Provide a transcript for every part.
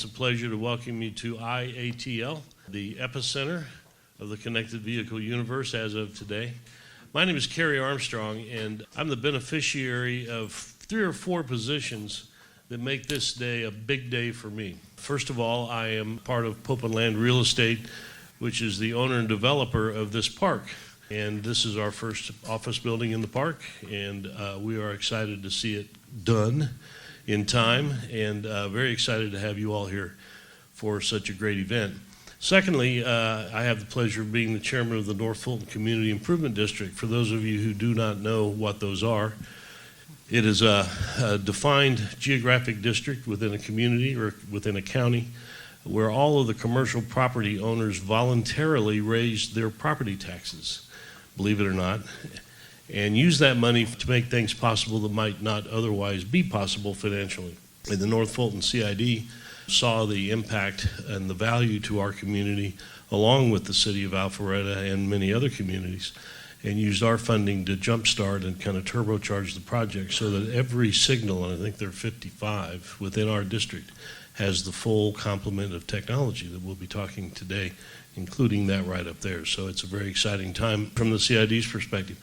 It's a pleasure to welcome you to iATL, the epicenter of the connected vehicle universe as of today. My name is Kerry Armstrong, and I'm the beneficiary of 3 or 4 positions that make this day a big day for me. First of all, I am part of Pope and Land Real Estate, which is the owner and developer of this park. And this is our first office building in the park, and we are excited to see it done in time, and very excited to have you all here for such a great event. Secondly, I have the pleasure of being the chairman of the North Fulton Community Improvement District. For those of you who do not know what those are, it is a defined geographic district within a community or within a county where all of the commercial property owners voluntarily raise their property taxes, believe it or not, and use that money to make things possible that might not otherwise be possible financially. And the North Fulton CID saw the impact and the value to our community, along with the city of Alpharetta and many other communities, and used our funding to jumpstart and kind of turbocharge the project so that every signal, and I think there are 55 within our district, has the full complement of technology that we'll be talking today, including that right up there. So it's a very exciting time from the CID's perspective.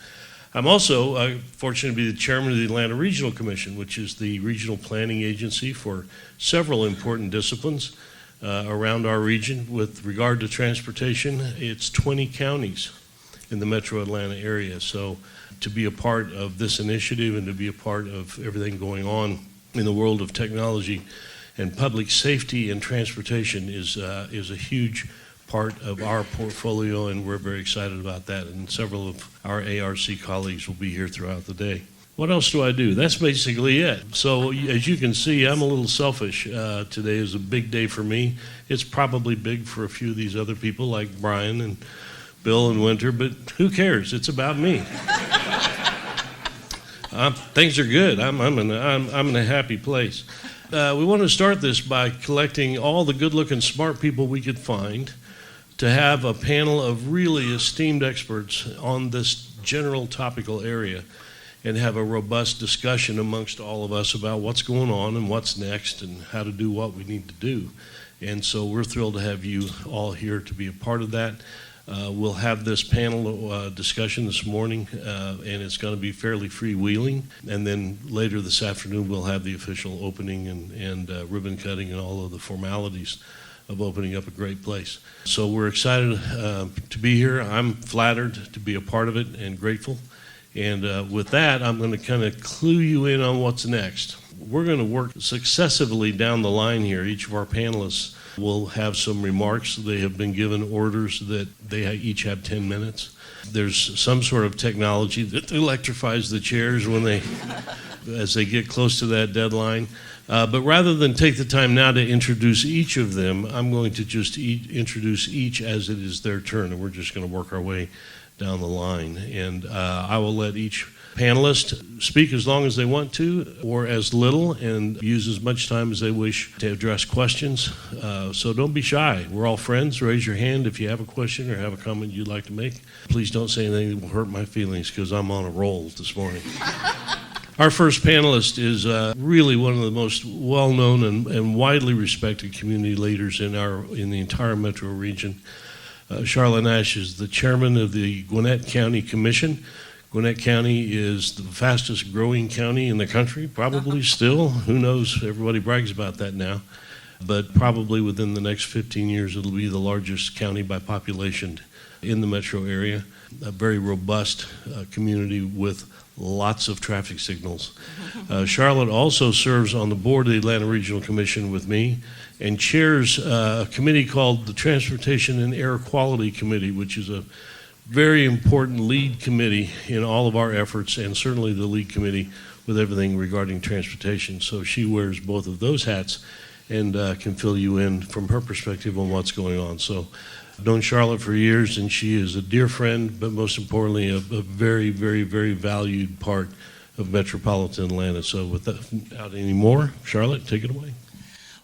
I'm also fortunate to be the chairman of the Atlanta Regional Commission, which is the regional planning agency for several important disciplines around our region. With regard to transportation, it's 20 counties in the metro Atlanta area. So to be a part of this initiative and to be a part of everything going on in the world of technology and public safety and transportation is a huge part of our portfolio, and we're very excited about that, and several of our ARC colleagues will be here throughout the day. What else do I do? That's basically it. So as you can see, I'm a little selfish. Today is a big day for me. It's probably big for a few of these other people like Brian and Bill and Winter, but who cares? It's about me. Things are good. I'm in a happy place. We want to start this by collecting all the good-looking, smart people we could find to have a panel of really esteemed experts on this general topical area and have a robust discussion amongst all of us about what's going on and what's next and how to do what we need to do. And so we're thrilled to have you all here to be a part of that. We'll have this panel discussion this morning, and it's going to be fairly freewheeling. And then later this afternoon, we'll have the official opening and ribbon cutting and all of the formalities of opening up a great place. So we're excited to be here. I'm flattered to be a part of it and grateful. And with that, I'm going to kind of clue you in on what's next. We're going to work successively down the line here. Each of our panelists will have some remarks. They have been given orders that they each have 10 minutes. There's some sort of technology that electrifies the chairs when as they get close to that deadline. But rather than take the time now to introduce each of them, I'm going to just introduce each as it is their turn, and we're just going to work our way down the line. And I will let each panelist speak as long as they want to, or as little, and use as much time as they wish to address questions. So don't be shy. We're all friends. Raise your hand if you have a question or have a comment you'd like to make. Please don't say anything that will hurt my feelings, because I'm on a roll this morning. Our first panelist is really one of the most well-known and widely respected community leaders in the entire metro region. Charlotte Nash is the chairman of the Gwinnett County Commission. Gwinnett County is the fastest growing county in the country, probably still. Who knows? Everybody brags about that now. But probably within the next 15 years, it'll be the largest county by population in the metro area. A very robust community with lots of traffic signals. Charlotte also serves on the board of the Atlanta Regional Commission with me and chairs a committee called the Transportation and Air Quality Committee, which is a very important lead committee in all of our efforts, and certainly the lead committee with everything regarding transportation. So she wears both of those hats and can fill you in from her perspective on what's going on. So I've known Charlotte for years, and she is a dear friend, but most importantly, a very, very, very valued part of metropolitan Atlanta. So without any more, Charlotte, take it away.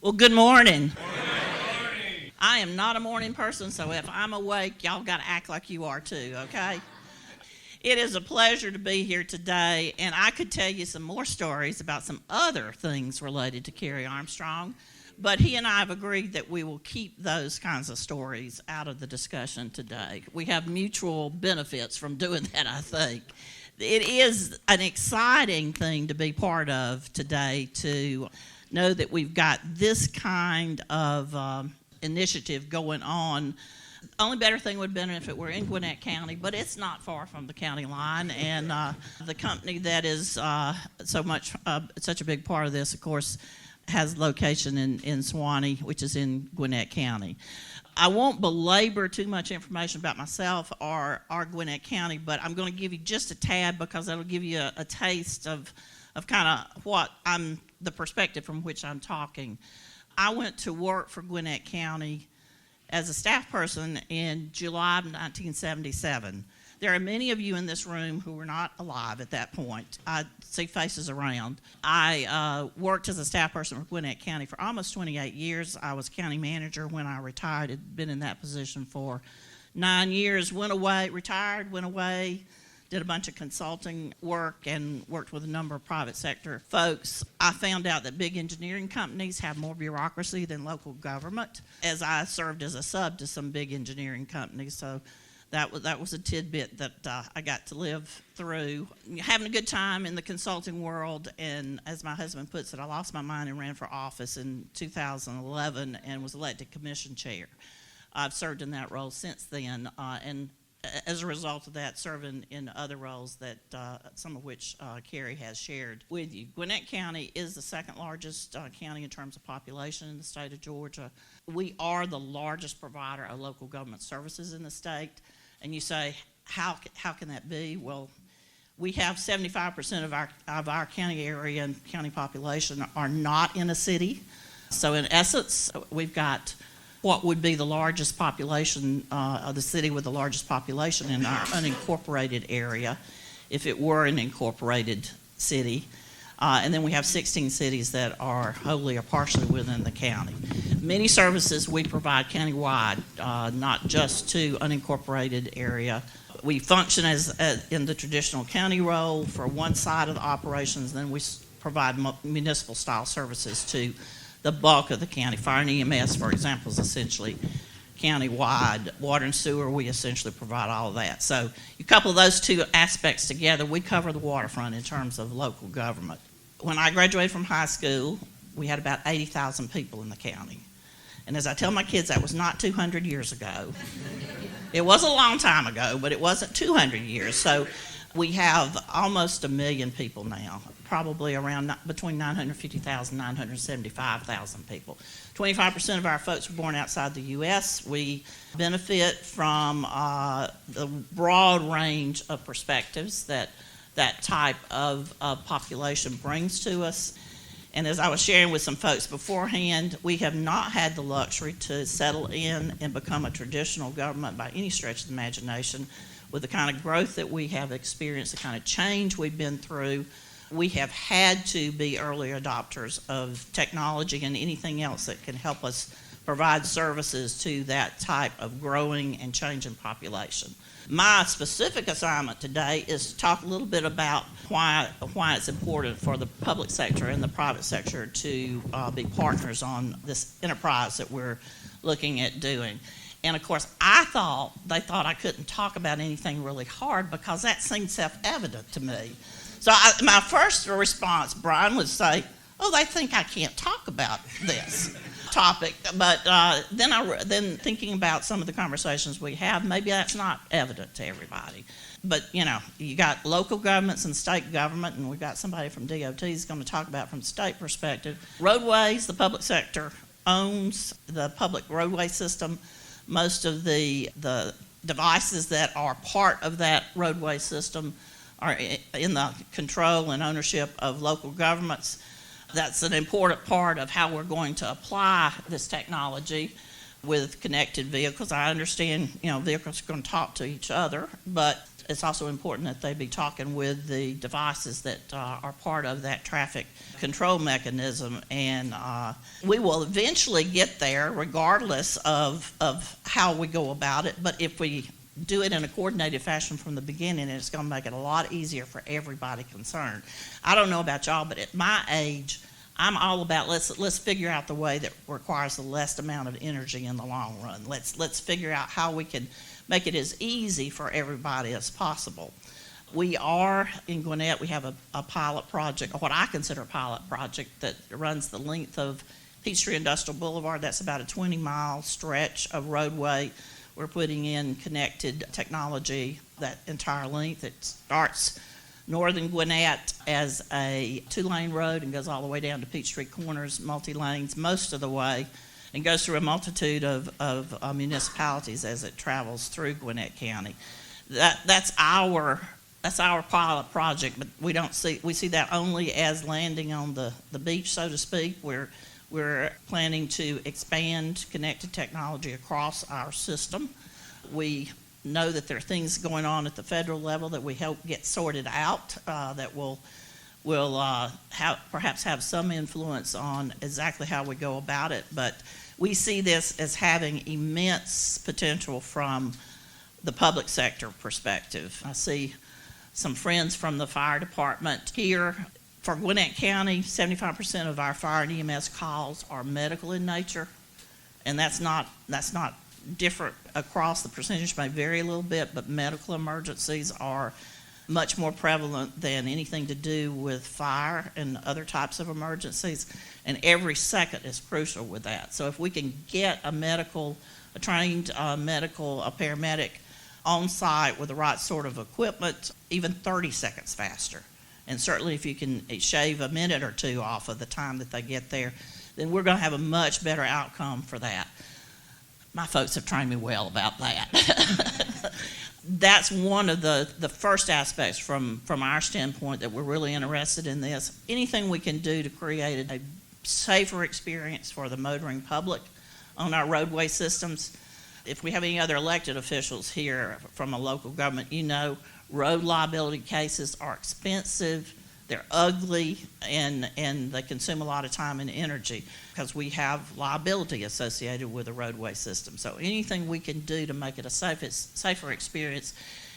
Well, good morning. I am not a morning person, so if I'm awake, y'all got to act like you are too, okay? It is a pleasure to be here today, and I could tell you some more stories about some other things related to Kerry Armstrong, But he and I have agreed that we will keep those kinds of stories out of the discussion today. We have mutual benefits from doing that, I think. It is an exciting thing to be part of today, to know that we've got this kind of initiative going on. Only better thing would have been if it were in Gwinnett County, but it's not far from the county line. And the company that is such a big part of this, of course, has location in Suwanee, which is in Gwinnett County. I won't belabor too much information about myself or Gwinnett County, but I'm going to give you just a tad because that'll give you a taste of kind of what the perspective from which I'm talking. I went to work for Gwinnett County as a staff person in July of 1977. There are many of you in this room who were not alive at that point. I see faces around. I worked as a staff person for Gwinnett County for almost 28 years. I was county manager when I retired. Had been in that position for 9 years. Retired, went away, did a bunch of consulting work and worked with a number of private sector folks. I found out that big engineering companies have more bureaucracy than local government, as I served as a sub to some big engineering companies. So that was a tidbit that I got to live through. Having a good time in the consulting world, and as my husband puts it, I lost my mind and ran for office in 2011 and was elected commission chair. I've served in that role since then, and as a result of that, serving in other roles that some of which Carrie has shared with you. Gwinnett County is the second largest county in terms of population in the state of Georgia. We are the largest provider of local government services in the state. And you say, how can that be? Well, we have 75% of our county area and county population are not in a city. So in essence, we've got what would be the largest population of the city with the largest population in our unincorporated area, if it were an incorporated city. And then we have 16 cities that are wholly or partially within the county. Many services we provide countywide, not just to unincorporated area. We function as in the traditional county role for one side of the operations, then we provide municipal style services to the bulk of the county. Fire and EMS, for example, is essentially county-wide. Water and sewer, we essentially provide all of that. So you couple those two aspects together, we cover the waterfront in terms of local government. When I graduated from high school, we had about 80,000 people in the county. And as I tell my kids, that was not 200 years ago. It was a long time ago, but it wasn't 200 years. So we have almost 1 million people now, probably around between 950,000 and 975,000 people. 25% of our folks were born outside the U.S. We benefit from the broad range of perspectives that type of population brings to us. And as I was sharing with some folks beforehand, we have not had the luxury to settle in and become a traditional government by any stretch of the imagination. With the kind of growth that we have experienced, the kind of change we've been through, we have had to be early adopters of technology and anything else that can help us provide services to that type of growing and changing population. My specific assignment today is to talk a little bit about why it's important for the public sector and the private sector to be partners on this enterprise that we're looking at doing. And of course, they thought I couldn't talk about anything really hard because that seemed self-evident to me. So my first response, Brian, would say, oh, they think I can't talk about this topic. But then thinking about some of the conversations we have, maybe that's not evident to everybody. But, you got local governments and state government, and we've got somebody from DOT who's going to talk about from the state perspective. Roadways, the public sector owns the public roadway system. Most of the devices that are part of that roadway system are in the control and ownership of local governments. That's an important part of how we're going to apply this technology with connected vehicles. I understand, vehicles are going to talk to each other, but it's also important that they be talking with the devices that are part of that traffic control mechanism. And we will eventually get there regardless of how we go about it. But if we do it in a coordinated fashion from the beginning, it's going to make it a lot easier for everybody concerned. I don't know about y'all, but at my age, I'm all about let's figure out the way that requires the least amount of energy in the long run. Let's figure out how we can make it as easy for everybody as possible. We are in Gwinnett. We have a pilot project, or what I consider a pilot project, that runs the length of Peachtree Industrial Boulevard. That's about a 20-mile stretch of roadway. We're putting in connected technology that entire length. It starts northern Gwinnett as a 2-lane road and goes all the way down to Peachtree Corners, multi-lanes most of the way, and goes through a multitude of municipalities as it travels through Gwinnett County. That's our pilot project, but we see that only as landing on the beach, so to speak. We're planning to expand connected technology across our system. We know that there are things going on at the federal level that we hope get sorted out that will perhaps have some influence on exactly how we go about it. But we see this as having immense potential from the public sector perspective. I see some friends from the fire department here. For Gwinnett County, 75% of our fire and EMS calls are medical in nature, and that's not different across. The percentage may vary a little bit, but medical emergencies are much more prevalent than anything to do with fire and other types of emergencies, and every second is crucial with that. So if we can get a trained paramedic on site with the right sort of equipment, even 30 seconds faster, and certainly if you can shave a minute or two off of the time that they get there, then we're going to have a much better outcome for that. My folks have trained me well about that. That's one of the first aspects from our standpoint that we're really interested in this. Anything we can do to create a safer experience for the motoring public on our roadway systems. If we have any other elected officials here from a local government, road liability cases are expensive, they're ugly, and they consume a lot of time and energy because we have liability associated with the roadway system. So anything we can do to make it a safer experience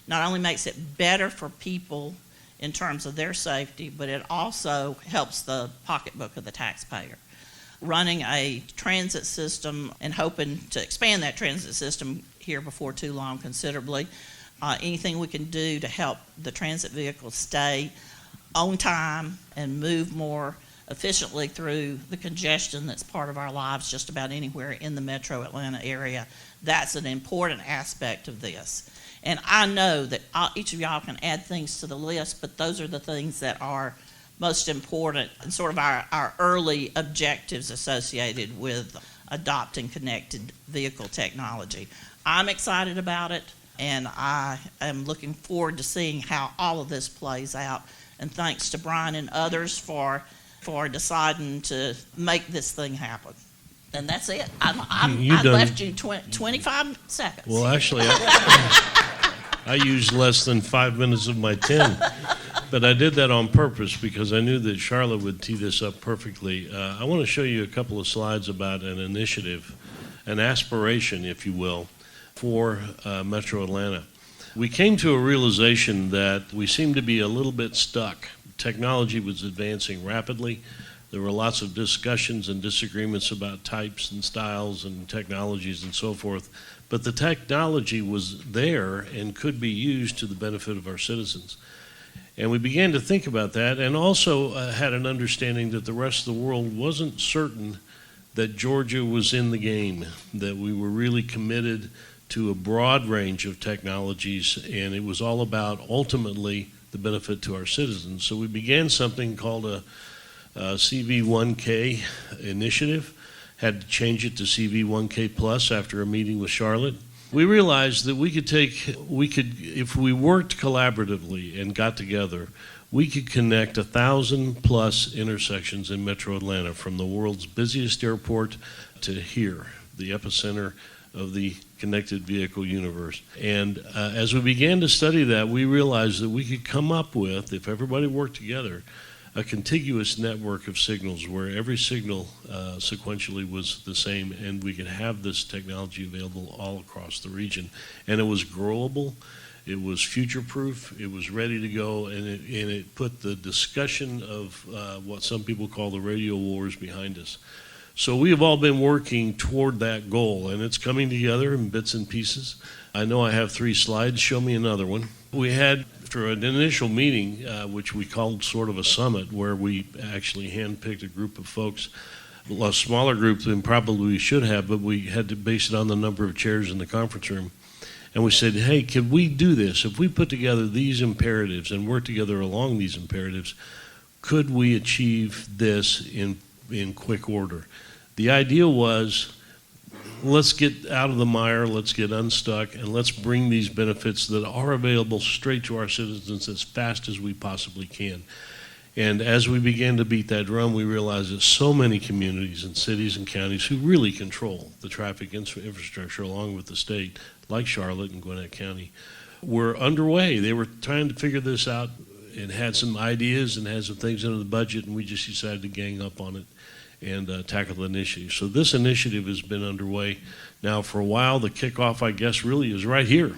not only makes it better for people in terms of their safety, but it also helps the pocketbook of the taxpayer. Running a transit system and hoping to expand that transit system here before too long considerably, anything we can do to help the transit vehicles stay on time and move more efficiently through the congestion that's part of our lives just about anywhere in the metro Atlanta area, that's an important aspect of this. And I know that each of y'all can add things to the list, but those are the things that are most important and sort of our early objectives associated with adopting connected vehicle technology. I'm excited about it, and I am looking forward to seeing how all of this plays out. And thanks to Brian and others for deciding to make this thing happen. And that's it. I left you 25 seconds. Well, actually, I used less than 5 minutes of my 10. But I did that on purpose because I knew that Charlotte would tee this up perfectly. I want to show you a couple of slides about an initiative, an aspiration, if you will, for Metro Atlanta. We came to a realization that we seemed to be a little bit stuck. Technology was advancing rapidly. There were lots of discussions and disagreements about types and styles and technologies and so forth. But the technology was there and could be used to the benefit of our citizens. And we began to think about that, and also had an understanding that the rest of the world wasn't certain that Georgia was in the game, that we were really committed to a broad range of technologies, and it was all about ultimately the benefit to our citizens. So we began something called a CV1K initiative, had to change it to CV1K Plus after a meeting with Charlotte. We realized that if we worked collaboratively and got together, we could connect 1,000 plus intersections in Metro Atlanta, from the world's busiest airport to here, the epicenter of the connected vehicle universe. And as we began to study that, we realized that we could come up with, if everybody worked together, a contiguous network of signals where every signal sequentially was the same, and we could have this technology available all across the region. And it was growable, It was future-proof. It was ready to go, and it put the discussion of what some people call the radio wars behind us. So we have all been working toward that goal, and it's coming together in bits and pieces. I know I have 3 slides. Show me another one. We had, after an initial meeting, which we called sort of a summit, where we actually handpicked a group of folks, a smaller group than probably we should have, but we had to base it on the number of chairs in the conference room. And we said, hey, can we do this? If we put together these imperatives and work together along these imperatives, could we achieve this in quick order? The idea was, let's get out of the mire, let's get unstuck, and let's bring these benefits that are available straight to our citizens as fast as we possibly can. And as we began to beat that drum, we realized that so many communities and cities and counties who really control the traffic infrastructure along with the state, like Charlotte and Gwinnett County, were underway. They were trying to figure this out and had some ideas and had some things into the budget, and we just decided to gang up on it and tackle the initiative. So this initiative has been underway now for a while. The kickoff, I guess, really is right here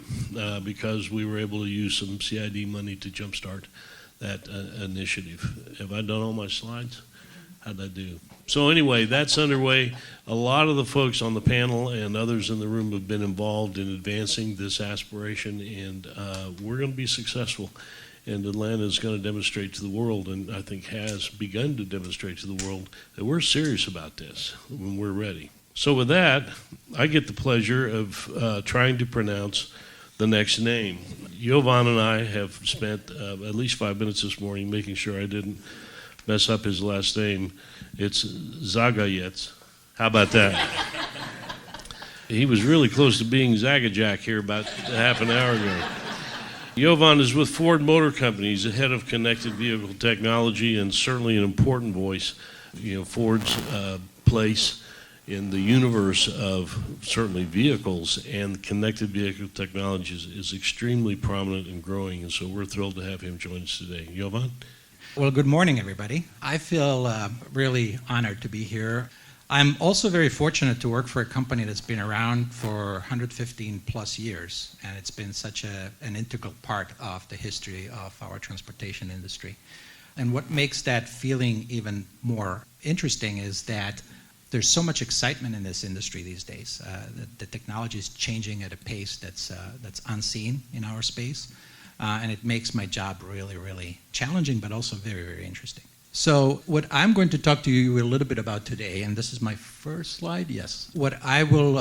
because we were able to use some CID money to jumpstart that initiative. Have I done all my slides? How'd I do? So anyway, that's underway. A lot of the folks on the panel and others in the room have been involved in advancing this aspiration, and we're going to be successful. And Atlanta is going to demonstrate to the world, and I think has begun to demonstrate to the world, that we're serious about this when we're ready. So with that, I get the pleasure of trying to pronounce the next name. Jovan and I have spent at least 5 minutes this morning making sure I didn't mess up his last name. It's Zagayets. How about that? He was really close to being Zagajak here about half an hour ago. Jovan is with Ford Motor Company. He's the head of connected vehicle technology and certainly an important voice. Ford's place in the universe of certainly vehicles and connected vehicle technologies is extremely prominent and growing, and so we're thrilled to have him join us today. Jovan? Well, good morning, everybody. I feel really honored to be here. I'm also very fortunate to work for a company that's been around for 115 plus years, and it's been such an integral part of the history of our transportation industry. And what makes that feeling even more interesting is that there's so much excitement in this industry these days. The technology is changing at a pace that's unseen in our space, and it makes my job really, really challenging, but also very, very interesting. So what I'm going to talk to you a little bit about today, and this is my first slide, yes. What I will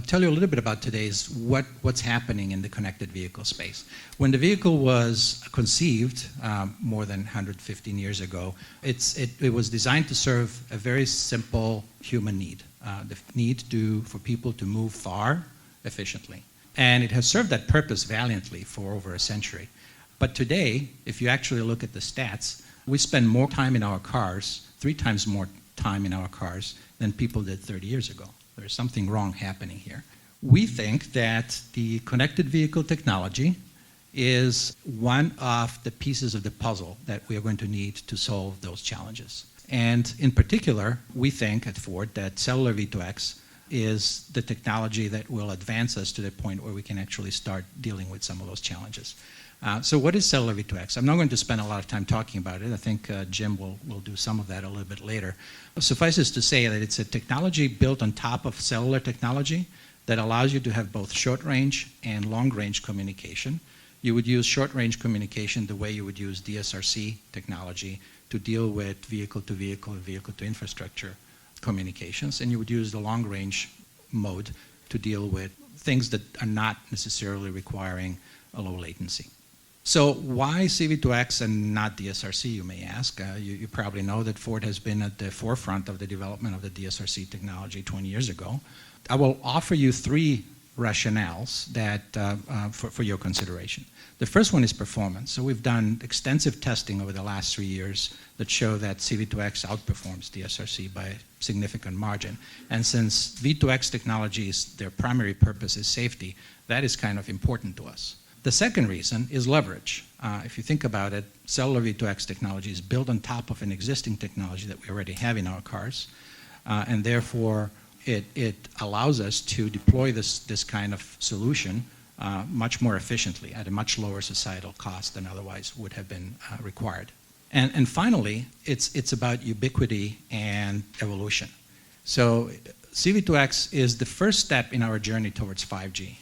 tell you a little bit about today is what's happening in the connected vehicle space. When the vehicle was conceived more than 115 years ago, it was designed to serve a very simple human need, the need for people to move far efficiently. And it has served that purpose valiantly for over a century. But today, if you actually look at the stats, we spend more time in our cars, 3 times more time in our cars than people did 30 years ago. There's something wrong happening here. We think that the connected vehicle technology is one of the pieces of the puzzle that we are going to need to solve those challenges. And in particular, we think at Ford that cellular V2X is the technology that will advance us to the point where we can actually start dealing with some of those challenges. So what is cellular V2X? I'm not going to spend a lot of time talking about it. I think Jim will do some of that a little bit later. Suffices to say that it's a technology built on top of cellular technology that allows you to have both short-range and long-range communication. You would use short-range communication the way you would use DSRC technology to deal with vehicle-to-vehicle and vehicle-to-infrastructure communications, and you would use the long-range mode to deal with things that are not necessarily requiring a low latency. So why CV2X and not DSRC, you may ask? You probably know that Ford has been at the forefront of the development of the DSRC technology 20 years ago. I will offer you 3 rationales that for your consideration. The first one is performance. So we've done extensive testing over the last 3 years that show that CV2X outperforms DSRC by a significant margin. And since V2X technologies, their primary purpose is safety, that is kind of important to us. The second reason is leverage. If you think about it, cellular V2X technology is built on top of an existing technology that we already have in our cars, and therefore it allows us to deploy this kind of solution much more efficiently at a much lower societal cost than otherwise would have been required. And finally, it's about ubiquity and evolution. So CV2X is the first step in our journey towards 5G.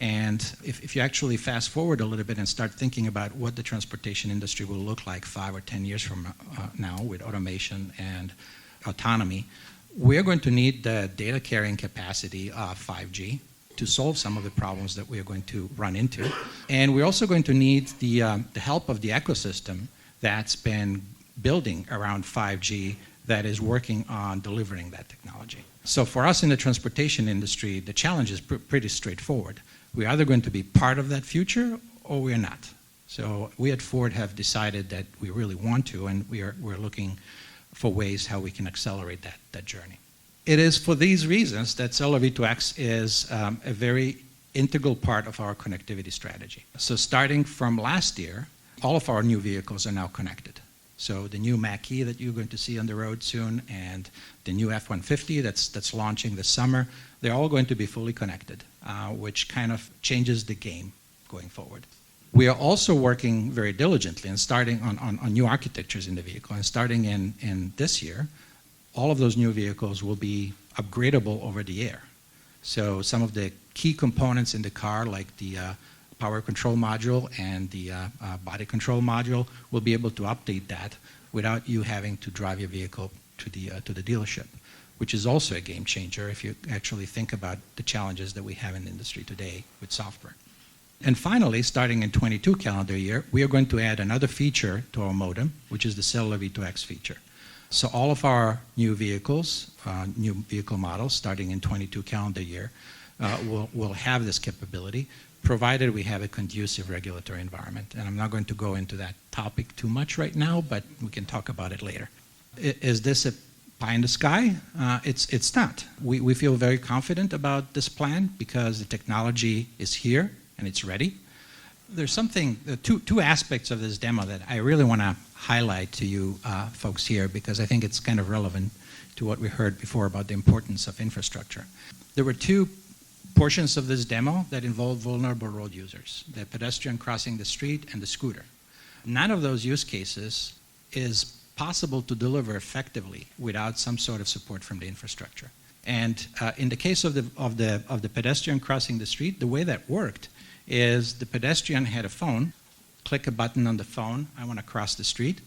And if you actually fast forward a little bit and start thinking about what the transportation industry will look like 5 or 10 years from now with automation and autonomy, we're going to need the data carrying capacity of 5G to solve some of the problems that we are going to run into. And we're also going to need the help of the ecosystem that's been building around 5G that is working on delivering that technology. So for us in the transportation industry, the challenge is pretty straightforward. We're either going to be part of that future or we're not. So we at Ford have decided that we really want to, and we're looking for ways how we can accelerate that journey. It is for these reasons that Cellular V2X is a very integral part of our connectivity strategy. So starting from last year, all of our new vehicles are now connected. So the new Mach-E that you're going to see on the road soon and the new F-150 that's launching this summer, they're all going to be fully connected, which kind of changes the game going forward. We are also working very diligently and starting on new architectures in the vehicle. And starting in this year, all of those new vehicles will be upgradable over the air. So some of the key components in the car, like the power control module and the body control module, will be able to update that without you having to drive your vehicle to the dealership, which is also a game changer if you actually think about the challenges that we have in the industry today with software. And finally, starting in 22 calendar year, we are going to add another feature to our modem, which is the Cellular V2X feature. So all of our new vehicles, new vehicle models, starting in 22 calendar year, will have this capability, provided we have a conducive regulatory environment. And I'm not going to go into that topic too much right now, but we can talk about it later. Is this a pie in the sky? It's not. We feel very confident about this plan because the technology is here and it's ready. There's two aspects of this demo that I really want to highlight to you folks here because I think it's kind of relevant to what we heard before about the importance of infrastructure. There were two portions of this demo that involve vulnerable road users, the pedestrian crossing the street and the scooter. None of those use cases is possible to deliver effectively without some sort of support from the infrastructure. And in the case of the pedestrian crossing the street, the way that worked is the pedestrian had a phone, click a button on the phone, I want to cross the street.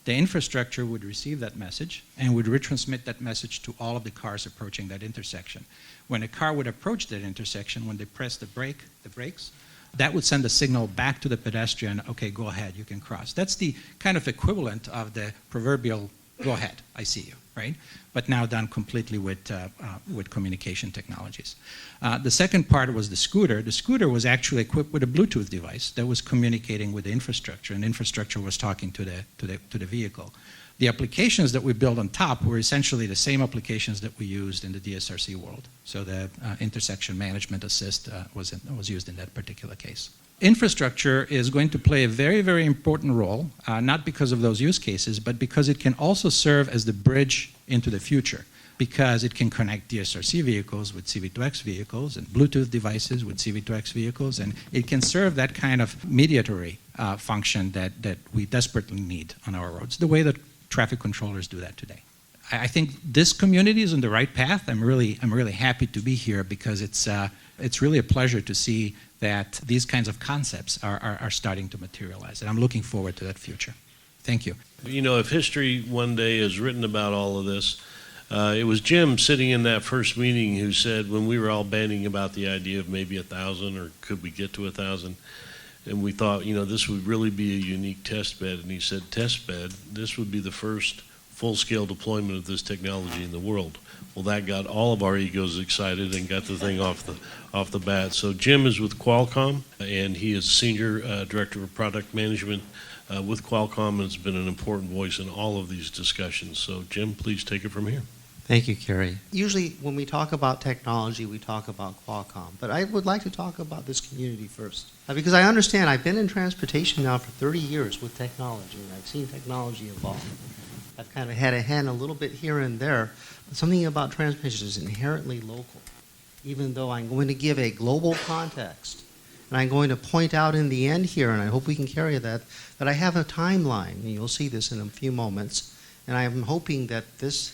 The infrastructure would receive that message and would retransmit that message to all of the cars approaching that intersection. When a car would approach that intersection, when they press the brakes, that would send a signal back to the pedestrian, okay, go ahead, you can cross. That's the kind of equivalent of the proverbial, go ahead, I see you, right? But now done completely with communication technologies. The second part was the scooter. The scooter was actually equipped with a Bluetooth device that was communicating with the infrastructure, and the infrastructure was talking to the vehicle. The applications that we built on top were essentially the same applications that we used in the DSRC world. So the intersection management assist was used in that particular case. Infrastructure is going to play a very, very important role, not because of those use cases, but because it can also serve as the bridge into the future, because it can connect DSRC vehicles with CV2X vehicles and Bluetooth devices with CV2X vehicles, and it can serve that kind of mediatory function that we desperately need on our roads, the way that traffic controllers do that today. I think this community is on the right path. I'm really happy to be here because it's really a pleasure to see that these kinds of concepts are starting to materialize, and I'm looking forward to that future. Thank you. You know, if history one day is written about all of this, it was Jim sitting in that first meeting who said, when we were all banding about the idea of maybe 1,000 or could we get to 1,000, and we thought, you know, this would really be a unique test bed, and he said, test bed, this would be the first full-scale deployment of this technology in the world. Well, that got all of our egos excited and got the thing off the bat. So Jim is with Qualcomm, and he is Senior Director of Product Management with Qualcomm, and has been an important voice in all of these discussions. So Jim, please take it from here. Thank you, Kerry. Usually when we talk about technology, we talk about Qualcomm, but I would like to talk about this community first. Because I understand I've been in transportation now for 30 years with technology, and I've seen technology evolve. I've kind of had a hand a little bit here and there, but something about transportation is inherently local. Even though I'm going to give a global context, And I'm going to point out in the end here, and I hope we can carry that I have a timeline, and you'll see this in a few moments. And I'm hoping that this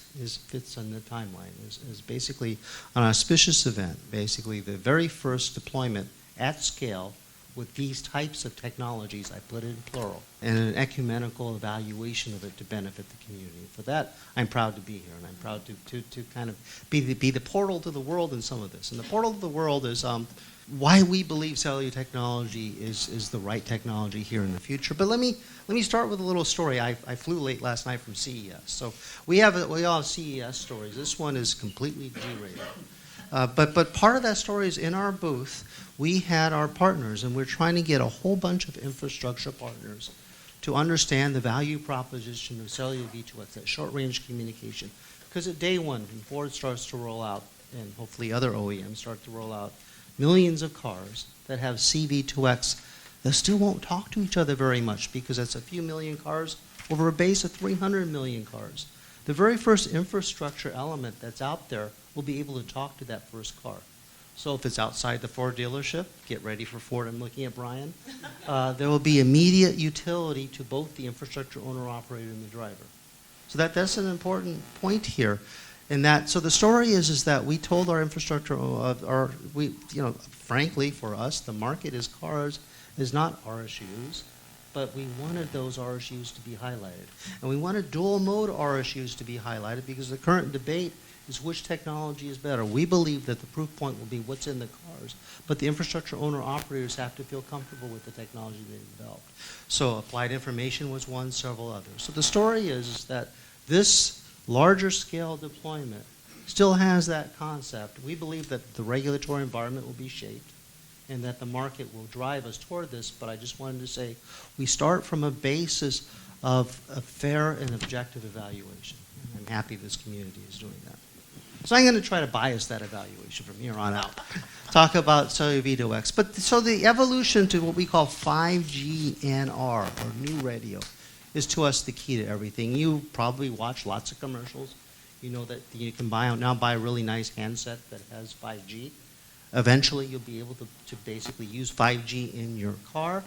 fits on the timeline. Is basically an auspicious event, basically the very first deployment at scale with these types of technologies, I put it in plural, and an ecumenical evaluation of it to benefit the community. For that, I'm proud to be here, and I'm proud to kind of be the portal to the world in some of this. And the portal to the world is why we believe cellular technology is the right technology here in the future. But let me start with a little story. I flew late last night from CES. So we all have CES stories. This one is completely G-rated. But part of that story is in our booth, we had our partners, and we're trying to get a whole bunch of infrastructure partners to understand the value proposition of cellular V2X, that short-range communication. Because at day one, when Ford starts to roll out, and hopefully other OEMs start to roll out, millions of cars that have CV2X that still won't talk to each other very much because it's a few million cars over a base of 300 million cars. The very first infrastructure element that's out there will be able to talk to that first car. So if it's outside the Ford dealership, get ready for Ford. I'm looking at Brian. There will be immediate utility to both the infrastructure owner-operator and the driver. So that's an important point here. So the story is that we told our infrastructure, frankly, for us, the market is cars, is not RSUs, but we wanted those RSUs to be highlighted. And we wanted dual mode RSUs to be highlighted because the current debate is which technology is better. We believe that the proof point will be what's in the cars, but the infrastructure owner-operators have to feel comfortable with the technology they've developed. So applied information was one, several others. So the story is that this larger scale deployment still has that concept. We believe that the regulatory environment will be shaped and that the market will drive us toward this, but I just wanted to say we start from a basis of a fair and objective evaluation. And I'm happy this community is doing that. So I'm going to try to bias that evaluation from here on out. Talk about cellular V2X. But so the evolution to what we call 5G NR, or new radio, is to us the key to everything. You probably watch lots of commercials. You know that you can now buy a really nice handset that has 5G. Eventually, you'll be able to basically use 5G in your car.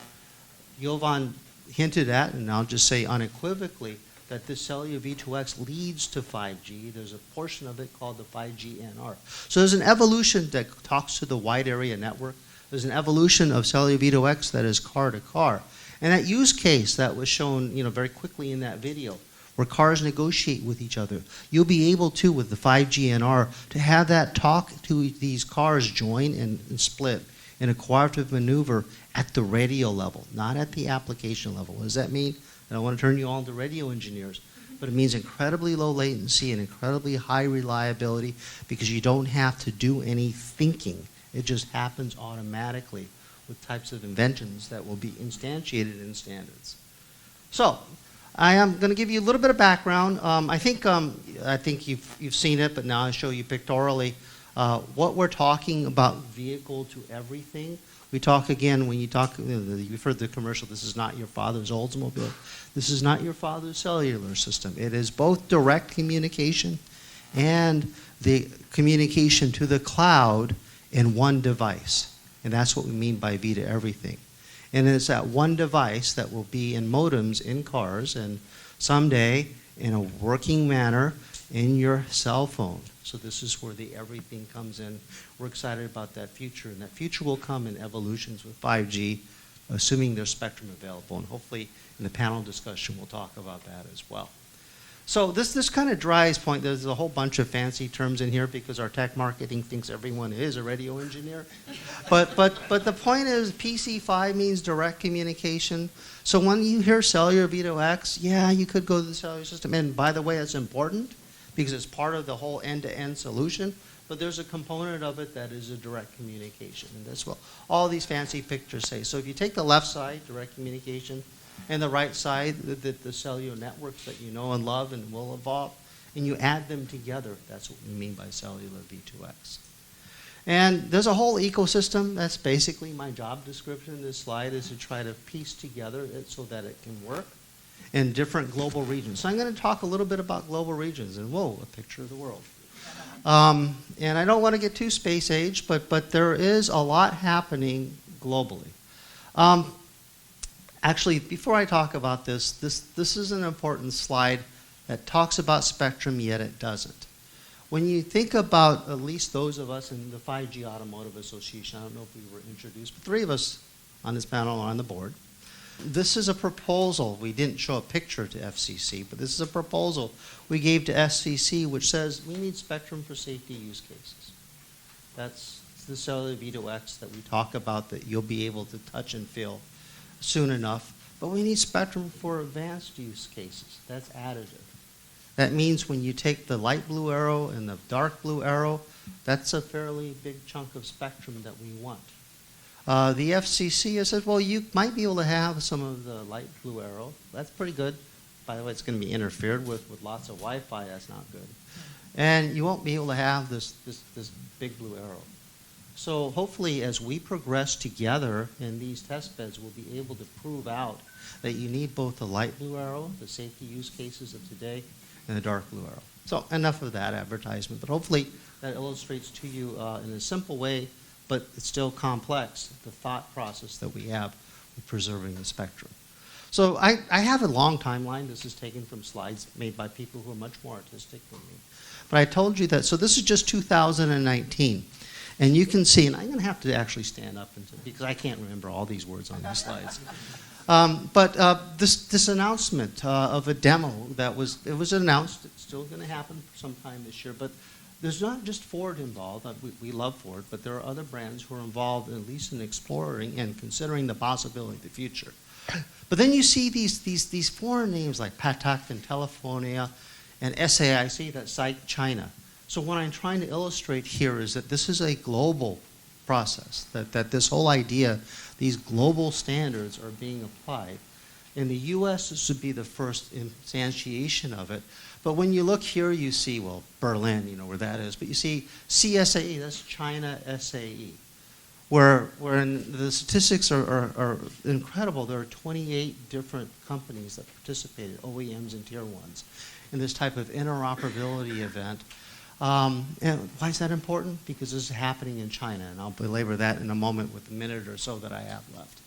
Jovan hinted at, and I'll just say unequivocally, that this cellular V2X leads to 5G. There's a portion of it called the 5G NR. So there's an evolution that talks to the wide area network. There's an evolution of cellular V2X that is car to car. And that use case that was shown very quickly in that video, where cars negotiate with each other, you'll be able to, with the 5G NR, to have that talk to these cars join and split in a cooperative maneuver at the radio level, not at the application level. What does that mean? I don't want to turn you all into radio engineers, but it means incredibly low latency and incredibly high reliability because you don't have to do any thinking. It just happens automatically with types of inventions that will be instantiated in standards. So I am going to give you a little bit of background. I think you've seen it, but now I show you pictorially what we're talking about vehicle to everything. We talk again, when you talk, you've heard the commercial, this is not your father's Oldsmobile. This is not your father's cellular system. It is both direct communication and the communication to the cloud in one device. And that's what we mean by V to everything. And it's that one device that will be in modems in cars and someday in a working manner in your cell phone. So this is where the everything comes in. We're excited about that future, and that future will come in evolutions with 5G, assuming there's spectrum available. And hopefully in the panel discussion we'll talk about that as well. So this kind of dries point, there's a whole bunch of fancy terms in here because our tech marketing thinks everyone is a radio engineer. But the point is PC5 means direct communication. So when you hear cellular V2X, yeah, you could go to the cellular system. And by the way, it's important because it's part of the whole end-to-end solution. But there's a component of it that is a direct communication. And that's what all these fancy pictures say. So if you take the left side, direct communication, and the right side, the cellular networks that you know and love and will evolve, and you add them together, that's what we mean by cellular V2X. And there's a whole ecosystem. That's basically my job description in this slide, is to try to piece together it so that it can work in different global regions. So I'm going to talk a little bit about global regions, and whoa, a picture of the world. And I don't want to get too space age, but there is a lot happening globally. Actually, before I talk about this is an important slide that talks about spectrum, yet it doesn't. When you think about at least those of us in the 5G Automotive Association, I don't know if we were introduced, but 3 of us on this panel are on the board. This is a proposal. We didn't show a picture to FCC, but this is a proposal we gave to FCC which says we need spectrum for safety use cases. That's the cellular V2X that we talk about that you'll be able to touch and feel soon enough. But we need spectrum for advanced use cases. That's additive. That means when you take the light blue arrow and the dark blue arrow, that's a fairly big chunk of spectrum that we want. The FCC has said, well, you might be able to have some of the light blue arrow. That's pretty good. By the way, it's going to be interfered with lots of Wi-Fi. That's not good. And you won't be able to have this big blue arrow. So hopefully as we progress together in these test beds, we'll be able to prove out that you need both the light blue arrow, the safety use cases of today, and the dark blue arrow. So enough of that advertisement, but hopefully that illustrates to you in a simple way, but it's still complex, the thought process that we have with preserving the spectrum. So I have a long timeline. This is taken from slides made by people who are much more artistic than me. But I told you that, so this is just 2019. And you can see, and I'm going to have to actually stand up because I can't remember all these words on these slides. This announcement of a demo it was announced. It's still going to happen sometime this year. But there's not just Ford involved. We love Ford, but there are other brands who are involved, at least in exploring and considering the possibility of the future. But then you see these foreign names like Patak and Telefonia and SAIC that cite China. So what I'm trying to illustrate here is that this is a global process, that this whole idea, these global standards are being applied. In the U.S., this would be the first instantiation of it. But when you look here, you see, well, Berlin, you know where that is, but you see CSAE, that's China SAE, where the statistics are incredible. There are 28 different companies that participated, OEMs and tier ones, in this type of interoperability event. And why is that important? Because this is happening in China, and I'll belabor that in a moment with the minute or so that I have left.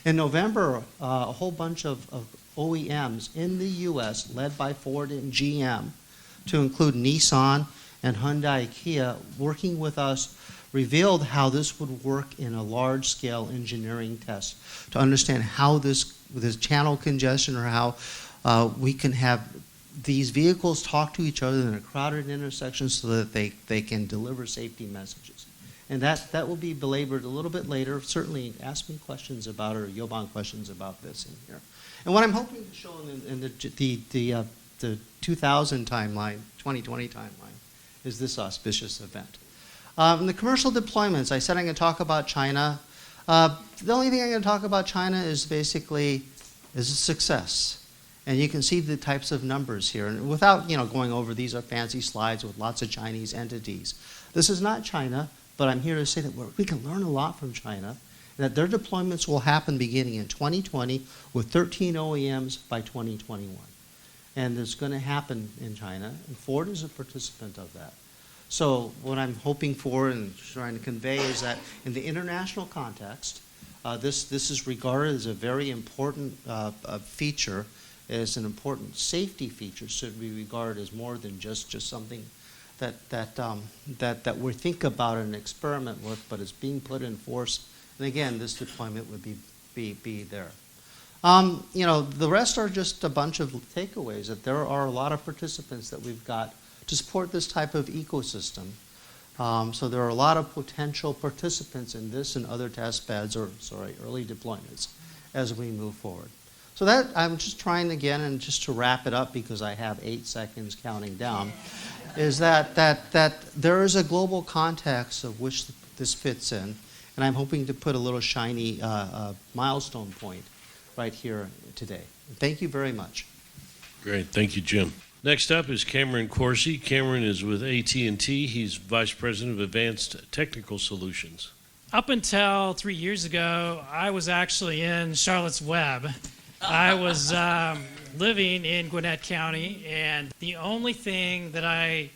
In November, a whole bunch of OEMs in the U.S., led by Ford and GM, to include Nissan and Hyundai Kia, working with us, revealed how this would work in a large-scale engineering test to understand how this channel congestion or how we can have these vehicles talk to each other in a crowded intersection so that they can deliver safety messages. And that will be belabored a little bit later. Certainly ask me questions about it or Jovan questions about this in here. And what I'm hoping to show in the 2000 timeline, 2020 timeline, is this auspicious event. In the commercial deployments, I said I'm going to talk about China. The only thing I'm going to talk about China is basically is a success. And you can see the types of numbers here. And without going over, these are fancy slides with lots of Chinese entities. This is not China, but I'm here to say that we can learn a lot from China, and that their deployments will happen beginning in 2020 with 13 OEMs by 2021. And it's going to happen in China, and Ford is a participant of that. So what I'm hoping for and trying to convey is that in the international context, this is regarded as a very important feature. Is an important safety feature, should be regarded as more than just something that we think about and experiment with, but it's being put in force. And again, this deployment would be there. The rest are just a bunch of takeaways, that there are a lot of participants that we've got to support this type of ecosystem. So there are a lot of potential participants in this and other test beds, early deployments as we move forward. So that, I'm just trying again, and just to wrap it up because I have 8 seconds counting down, is that there is a global context of which this fits in, and I'm hoping to put a little shiny milestone point right here today. Thank you very much. Great, thank you, Jim. Next up is Cameron Coursey. Cameron is with AT&T. He's Vice President of Advanced Technical Solutions. Up until 3 years ago, I was actually in Charlotte's Web. I was living in Gwinnett County, and the only thing that I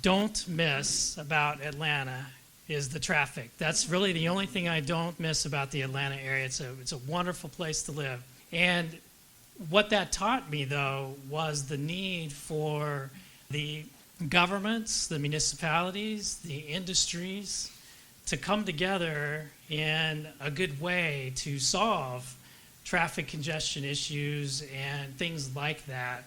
don't miss about Atlanta is the traffic. That's really the only thing I don't miss about the Atlanta area. It's a wonderful place to live. And what that taught me, though, was the need for the governments, the municipalities, the industries to come together in a good way to solve traffic congestion issues and things like that.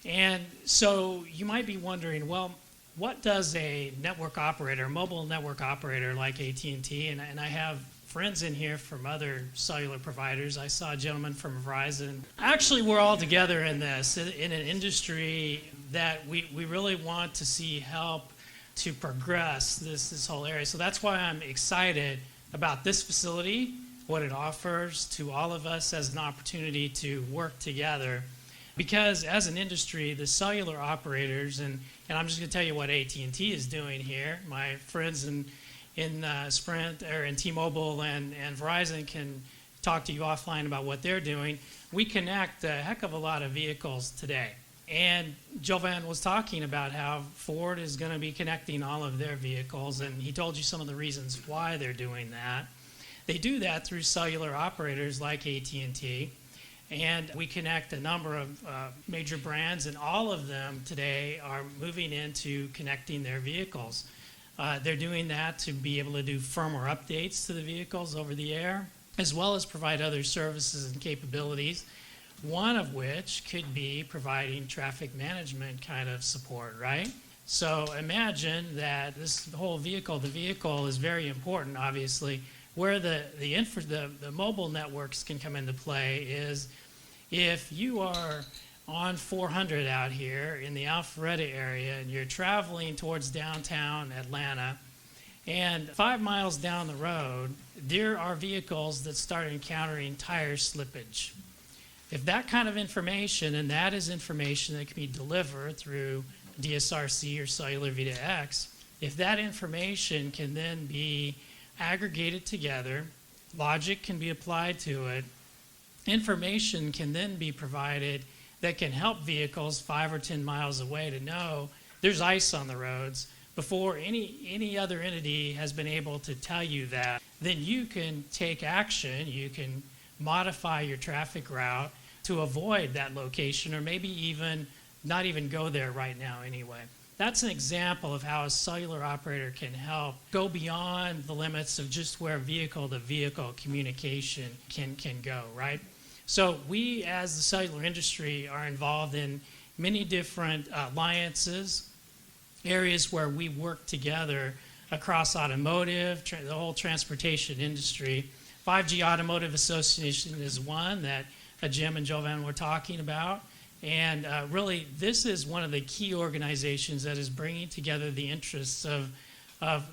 And so you might be wondering, well, what does a network operator, a mobile network operator like AT&T, and I have friends in here from other cellular providers. I saw a gentleman from Verizon. Actually, we're all together in this, in an industry that we really want to see help to progress this whole area. So that's why I'm excited about this facility, what it offers to all of us as an opportunity to work together. Because as an industry, the cellular operators, and I'm just going to tell you what AT&T is doing here. My friends in Sprint or in T-Mobile and Verizon can talk to you offline about what they're doing. We connect a heck of a lot of vehicles today. And Jovan was talking about how Ford is going to be connecting all of their vehicles, and he told you some of the reasons why they're doing that. They do that through cellular operators like AT&T, and we connect a number of major brands, and all of them today are moving into connecting their vehicles. They're doing that to be able to do firmware updates to the vehicles over the air, as well as provide other services and capabilities, one of which could be providing traffic management kind of support, right? So imagine that this whole vehicle, the vehicle is very important, obviously. Where the mobile networks can come into play is if you are on 400 out here in the Alpharetta area and you're traveling towards downtown Atlanta, and 5 miles down the road, there are vehicles that start encountering tire slippage. If that kind of information, and that is information that can be delivered through DSRC or Cellular V2X, if that information can then be aggregated together, logic can be applied to it, information can then be provided that can help vehicles 5 or 10 miles away to know there's ice on the roads before any other entity has been able to tell you that, then you can take action, you can modify your traffic route to avoid that location, or maybe even not even go there right now anyway. That's an example of how a cellular operator can help go beyond the limits of just where vehicle-to-vehicle communication can go, right? So we, as the cellular industry, are involved in many different alliances, areas where we work together across automotive, the whole transportation industry. 5G Automotive Association is one that Jim and Jovan were talking about. And really, this is one of the key organizations that is bringing together the interests of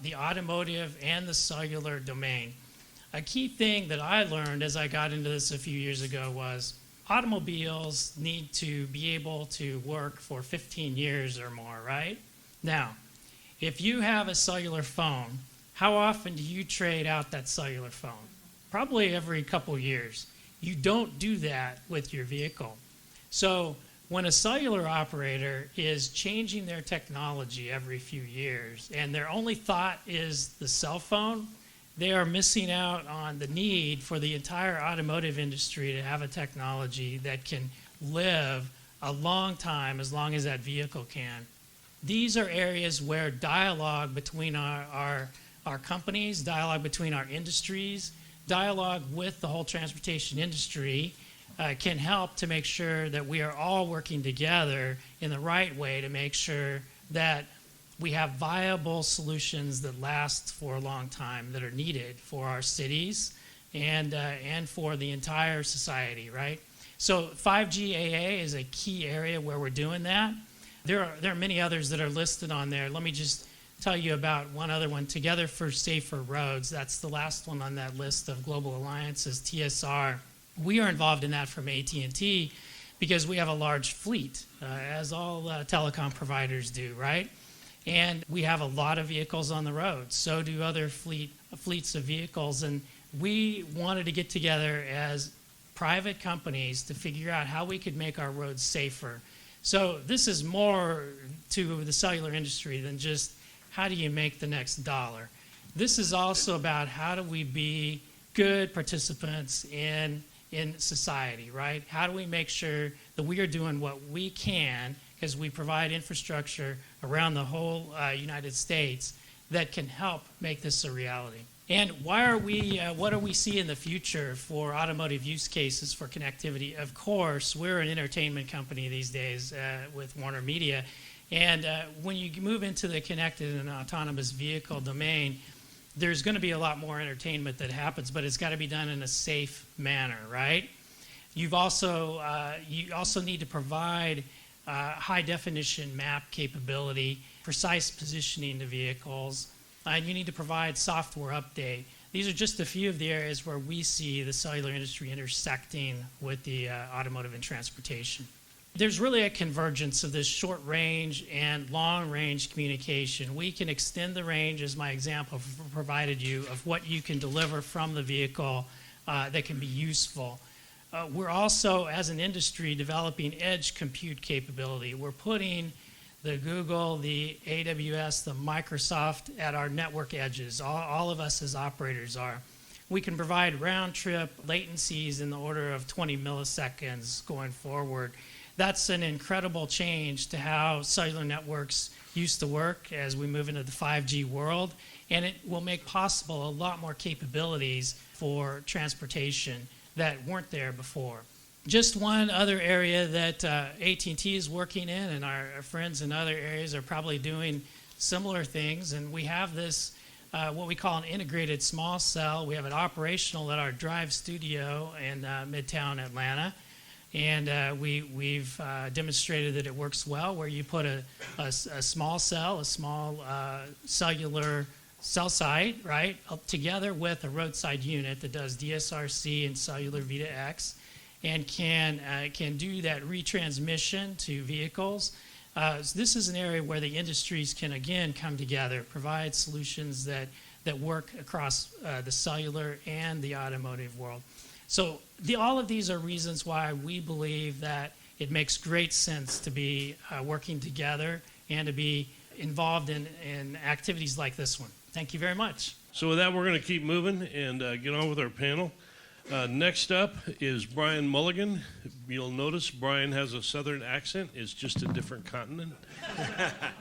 the automotive and the cellular domain. A key thing that I learned as I got into this a few years ago was automobiles need to be able to work for 15 years or more, right? Now, if you have a cellular phone, how often do you trade out that cellular phone? Probably every couple years. You don't do that with your vehicle. So when a cellular operator is changing their technology every few years and their only thought is the cell phone, they are missing out on the need for the entire automotive industry to have a technology that can live a long time, as long as that vehicle can. These are areas where dialogue between our companies, dialogue between our industries, dialogue with the whole transportation industry can help to make sure that we are all working together in the right way to make sure that we have viable solutions that last for a long time, that are needed for our cities and for the entire society, right? So 5G AA is a key area where we're doing that. There are many others that are listed on there. Let me just tell you about one other one, Together for Safer Roads. That's the last one on that list of global alliances, TSR. We are involved in that from AT&T because we have a large fleet, as all telecom providers do, right? And we have a lot of vehicles on the road. So do other fleets of vehicles. And we wanted to get together as private companies to figure out how we could make our roads safer. So this is more to the cellular industry than just how do you make the next dollar. this is also about how do we be good participants in society, right? How do we make sure that we are doing what we can, because we provide infrastructure around the whole United States that can help make this a reality. And what do we see in the future for automotive use cases for connectivity? Of course, we're an entertainment company these days with Warner Media. And when you move into the connected and autonomous vehicle domain, there's going to be a lot more entertainment that happens, but it's got to be done in a safe manner, right? You also need to provide high definition map capability, precise positioning to vehicles, and you need to provide software update. These are just a few of the areas where we see the cellular industry intersecting with the automotive and transportation. There's really a convergence of this short range and long range communication. We can extend the range, as my example provided you, of what you can deliver from the vehicle that can be useful. We're also, as an industry, developing edge compute capability. We're putting the Google, the AWS, the Microsoft at our network edges. All of us as operators are. We can provide round-trip latencies in the order of 20 milliseconds going forward. That's an incredible change to how cellular networks used to work as we move into the 5G world, and it will make possible a lot more capabilities for transportation that weren't there before. Just one other area that AT&T is working in, and our friends in other areas are probably doing similar things, and we have this, what we call an integrated small cell. We have it operational at our Drive studio in Midtown Atlanta, and we've demonstrated that it works well, where you put a small cell, a small cellular cell site, right, together with a roadside unit that does DSRC and cellular V2X, and can do that retransmission to vehicles. So this is an area where the industries can, again, come together, provide solutions that work across the cellular and the automotive world. So all of these are reasons why we believe that it makes great sense to be working together and to be involved in activities like this one. Thank you very much. So with that, we're going to keep moving and get on with our panel. Next up is Brian Mulligan. You'll notice Brian has a southern accent. It's just a different continent.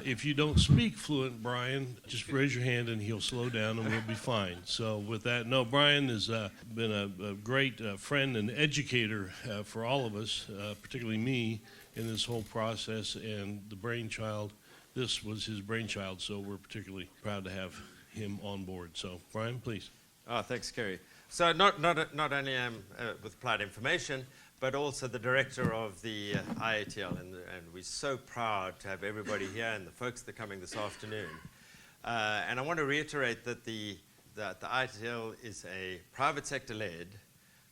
If you don't speak fluent Brian, just raise your hand and he'll slow down and we'll be fine. So with that, no, Brian has been a great friend and educator for all of us, particularly me, in this whole process, and the brainchild. This was his brainchild, so we're particularly proud to have him on board. So, Brian, please. Oh, thanks, Kerry. So not only am with Applied Information, but also the director of the iATL, and we're so proud to have everybody here and the folks that are coming this afternoon. And I want to reiterate that the iATL is a private sector-led,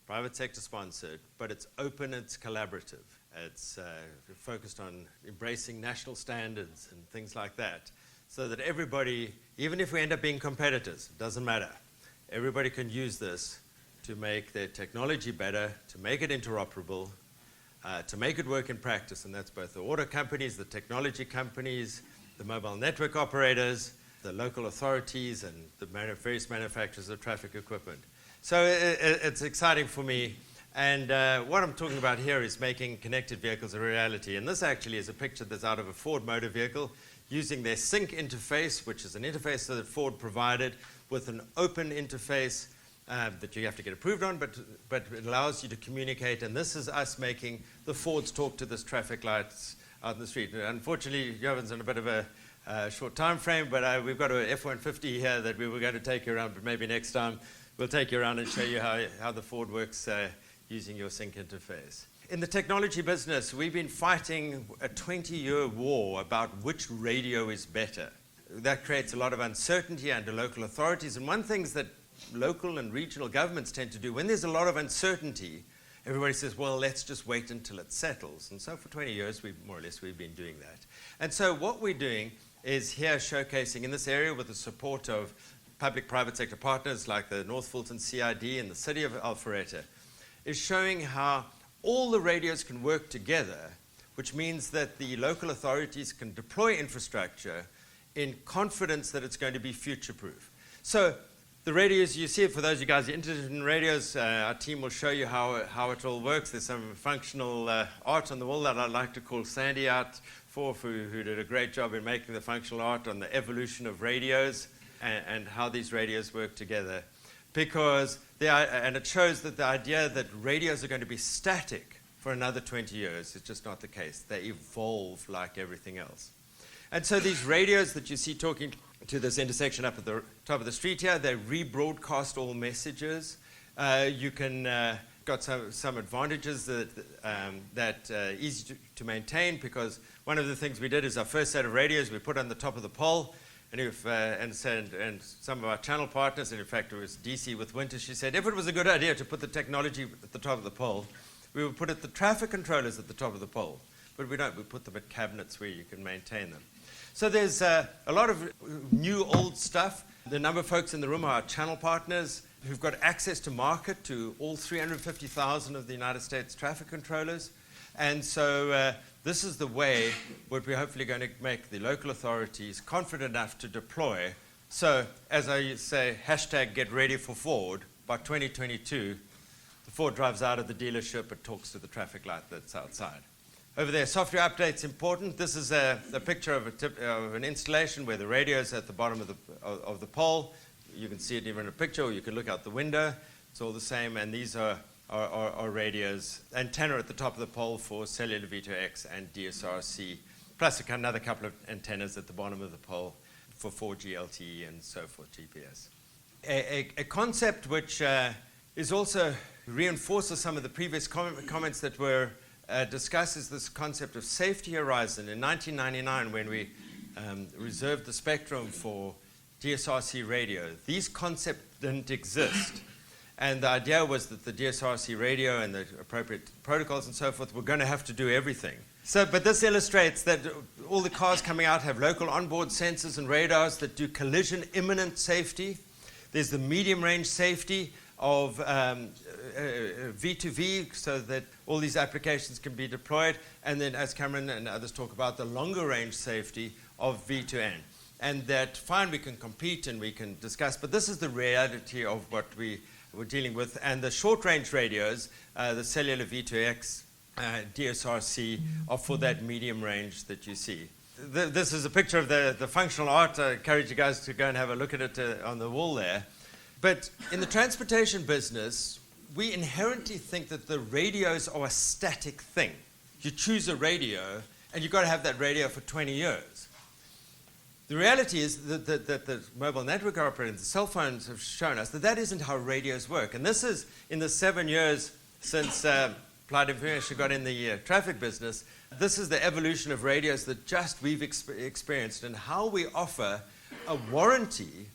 private sector-sponsored, but it's open, it's collaborative. It's focused on embracing national standards and things like that, so that everybody, even if we end up being competitors, it doesn't matter. Everybody can use this to make their technology better, to make it interoperable, to make it work in practice, and that's both the auto companies, the technology companies, the mobile network operators, the local authorities, and the various manufacturers of traffic equipment. So it's exciting for me. And what I'm talking about here is making connected vehicles a reality. And this actually is a picture that's out of a Ford motor vehicle using their sync interface, which is an interface that Ford provided with an open interface that you have to get approved on, but it allows you to communicate. And this is us making the Fords talk to this traffic lights out in the street. Unfortunately, Jovan's on a bit of a short time frame, but we've got an F-150 here that we were going to take you around, but maybe next time we'll take you around and show you how the Ford works using your sync interface. In the technology business, we've been fighting a 20-year war about which radio is better. That creates a lot of uncertainty under local authorities. And one thing that local and regional governments tend to do, when there's a lot of uncertainty, everybody says, well, let's just wait until it settles. And so for 20 years, we've been doing that. And so what we're doing is here showcasing in this area with the support of public-private sector partners like the North Fulton CID and the city of Alpharetta, is showing how all the radios can work together, which means that the local authorities can deploy infrastructure in confidence that it's going to be future-proof. So the radios, you see it for those of you guys interested in radios, our team will show you how it all works. There's some functional art on the wall that I'd like to call Sandy out for, who did a great job in making the functional art on the evolution of radios and how these radios work together. Because and it shows that the idea that radios are going to be static for another 20 years is just not the case. They evolve like everything else. And so these radios that you see talking to this intersection up at the top of the street here, they rebroadcast all messages. You can got some advantages that easy to maintain, because one of the things we did is our first set of radios we put on the top of the pole. And some of our channel partners, and in fact it was DC with Winter, she said, if it was a good idea to put the technology at the top of the pole, we would put the traffic controllers at the top of the pole. But we don't. We put them at cabinets where you can maintain them. So there's a lot of new, old stuff. The number of folks in the room are our channel partners who've got access to market to all 350,000 of the United States traffic controllers. And so this is the way what we're hopefully going to make the local authorities confident enough to deploy. So as I say, hashtag get ready for Ford. By 2022, the Ford drives out of the dealership and talks to the traffic light that's outside. Over there, software update's important. This is a picture of an installation where the radio is at the bottom of the pole. You can see it even in a picture, or you can look out the window. It's all the same, and these are radios. Antenna at the top of the pole for cellular V2X and DSRC, plus another couple of antennas at the bottom of the pole for 4G LTE and so forth, GPS. A concept which is also reinforces some of the previous comments that were discussed is this concept of safety horizon. In 1999, when we reserved the spectrum for DSRC radio, these concepts didn't exist. And the idea was that the DSRC radio and the appropriate protocols and so forth were going to have to do everything. But this illustrates that all the cars coming out have local onboard sensors and radars that do collision imminent safety. There's the medium range safety of V2V, so that all these applications can be deployed. And then, as Cameron and others talk about, the longer range safety of V2N. And that, fine, we can compete and we can discuss, but this is the reality of what we're dealing with. And the short-range radios, the cellular V2X, DSRC, are for that medium range that you see. This is a picture of the functional art. I encourage you guys to go and have a look at it on the wall there. But in the transportation business, we inherently think that the radios are a static thing. You choose a radio, and you've got to have that radio for 20 years. The reality is that the mobile network operators, the cell phones, have shown us that that isn't how radios work. And this is in the 7 years since Applied Information got in the traffic business. This is the evolution of radios that just we've experienced, and how we offer a warranty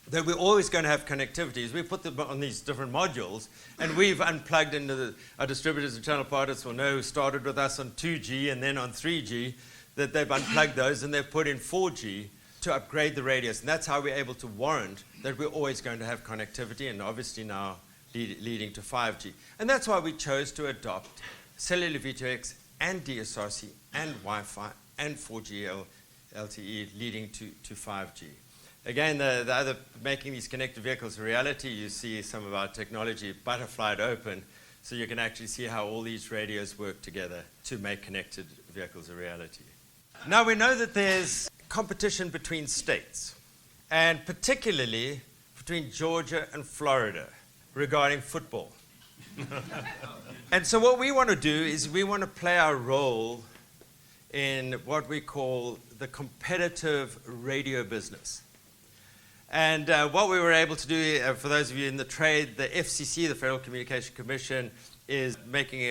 that we're always going to have connectivity. Is we put them on these different modules, and we've unplugged into our distributors and channel partners will know who started with us on 2G and then on 3G, that they've unplugged those and they've put in 4G to upgrade the radios. And that's how we're able to warrant that we're always going to have connectivity, and obviously now leading to 5G. And that's why we chose to adopt cellular V2X and DSRC and Wi-Fi and 4G LTE leading to 5G. Again, the other, making these connected vehicles a reality, you see some of our technology butterflied open, so you can actually see how all these radios work together to make connected vehicles a reality. Now, we know that there's competition between states, and particularly between Georgia and Florida regarding football. And so what we want to do is we want to play our role in what we call the competitive radio business. And what we were able to do, for those of you in the trade, the FCC, the Federal Communications Commission, is making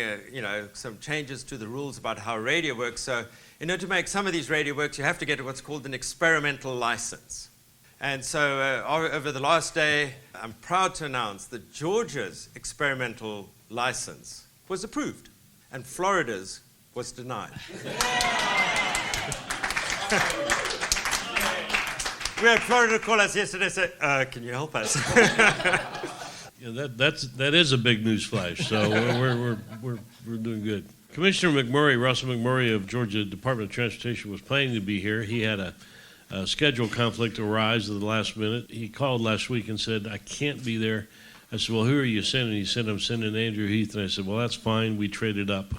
some changes to the rules about how radio works. So in order to make some of these radio works, you have to get what's called an experimental license. And so over the last day, I'm proud to announce that Georgia's experimental license was approved, and Florida's was denied. We had Florida call us yesterday and say, can you help us? Yeah, that is a big news flash, so we're doing good. Commissioner McMurray, Russell McMurray of Georgia Department of Transportation, was planning to be here. He had schedule conflict arose at the last minute. He called last week and said, I can't be there. I said, well, who are you sending? He said, I'm sending Andrew Heath. And I said, well, that's fine. We traded up.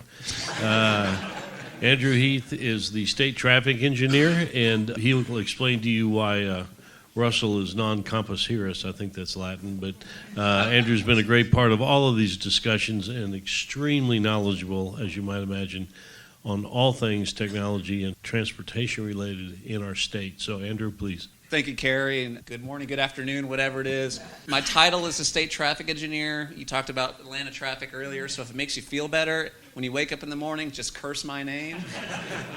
Andrew Heath is the state traffic engineer, and he'll explain to you why Russell is non-compos heris. I think that's Latin. But Andrew's been a great part of all of these discussions and extremely knowledgeable, as you might imagine, on all things technology and transportation related in our state. So, Andrew, please. Thank you, Kerry, and good morning, good afternoon, whatever it is. My title is a state traffic engineer. You talked about Atlanta traffic earlier, so if it makes you feel better, when you wake up in the morning, just curse my name,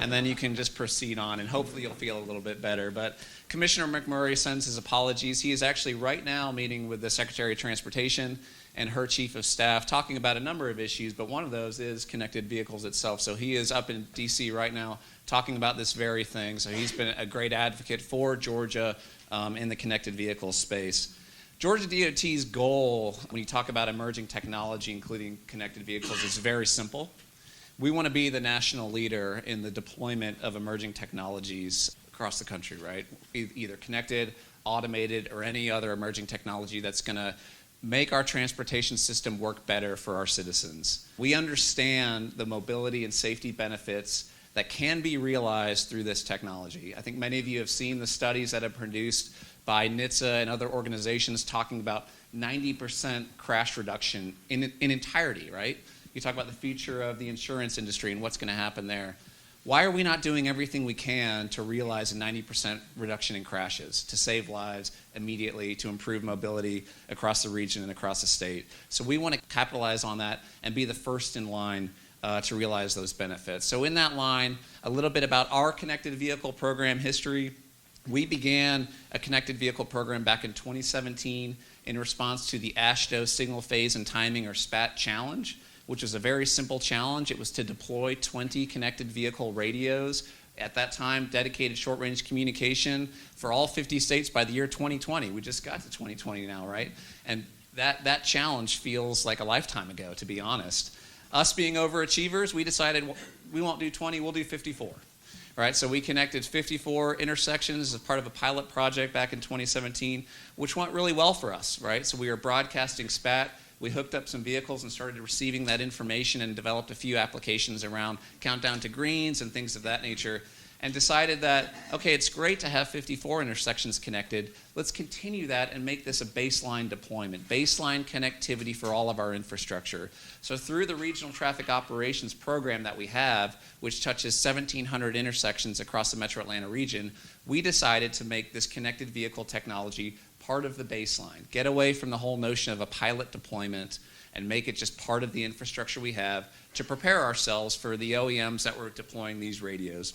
and then you can just proceed on, and hopefully you'll feel a little bit better. But Commissioner McMurray sends his apologies. He is actually right now meeting with the Secretary of Transportation and her Chief of Staff, talking about a number of issues, but one of those is connected vehicles itself. So he is up in D.C. right now talking about this very thing. So he's been a great advocate for Georgia in the connected vehicle space. Georgia DOT's goal, when you talk about emerging technology, including connected vehicles, is very simple. We want to be the national leader in the deployment of emerging technologies across the country, right? Either connected, automated, or any other emerging technology that's going to make our transportation system work better for our citizens. We understand the mobility and safety benefits that can be realized through this technology. I think many of you have seen the studies that have produced by NHTSA and other organizations talking about 90% crash reduction in entirety, right? You talk about the future of the insurance industry and what's going to happen there. Why are we not doing everything we can to realize a 90% reduction in crashes, to save lives immediately, to improve mobility across the region and across the state? So we want to capitalize on that and be the first in line to realize those benefits. So in that line, a little bit about our connected vehicle program history. We began a connected vehicle program back in 2017 in response to the AASHTO Signal Phase and Timing, or SPAT, challenge, which was a very simple challenge. It was to deploy 20 connected vehicle radios, at that time dedicated short-range communication, for all 50 states by the year 2020. We just got to 2020 now, right? And that challenge feels like a lifetime ago, to be honest. Us being overachievers, we decided we won't do 20, we'll do 54. Right, so we connected 54 intersections as part of a pilot project back in 2017, which went really well for us, right? So we were broadcasting SPAT. We hooked up some vehicles and started receiving that information and developed a few applications around countdown to greens and things of that nature, and decided that, okay, it's great to have 54 intersections connected. Let's continue that and make this a baseline deployment, baseline connectivity for all of our infrastructure. So through the Regional Traffic Operations Program that we have, which touches 1,700 intersections across the Metro Atlanta region, we decided to make this connected vehicle technology part of the baseline, get away from the whole notion of a pilot deployment and make it just part of the infrastructure we have to prepare ourselves for the OEMs that were deploying these radios.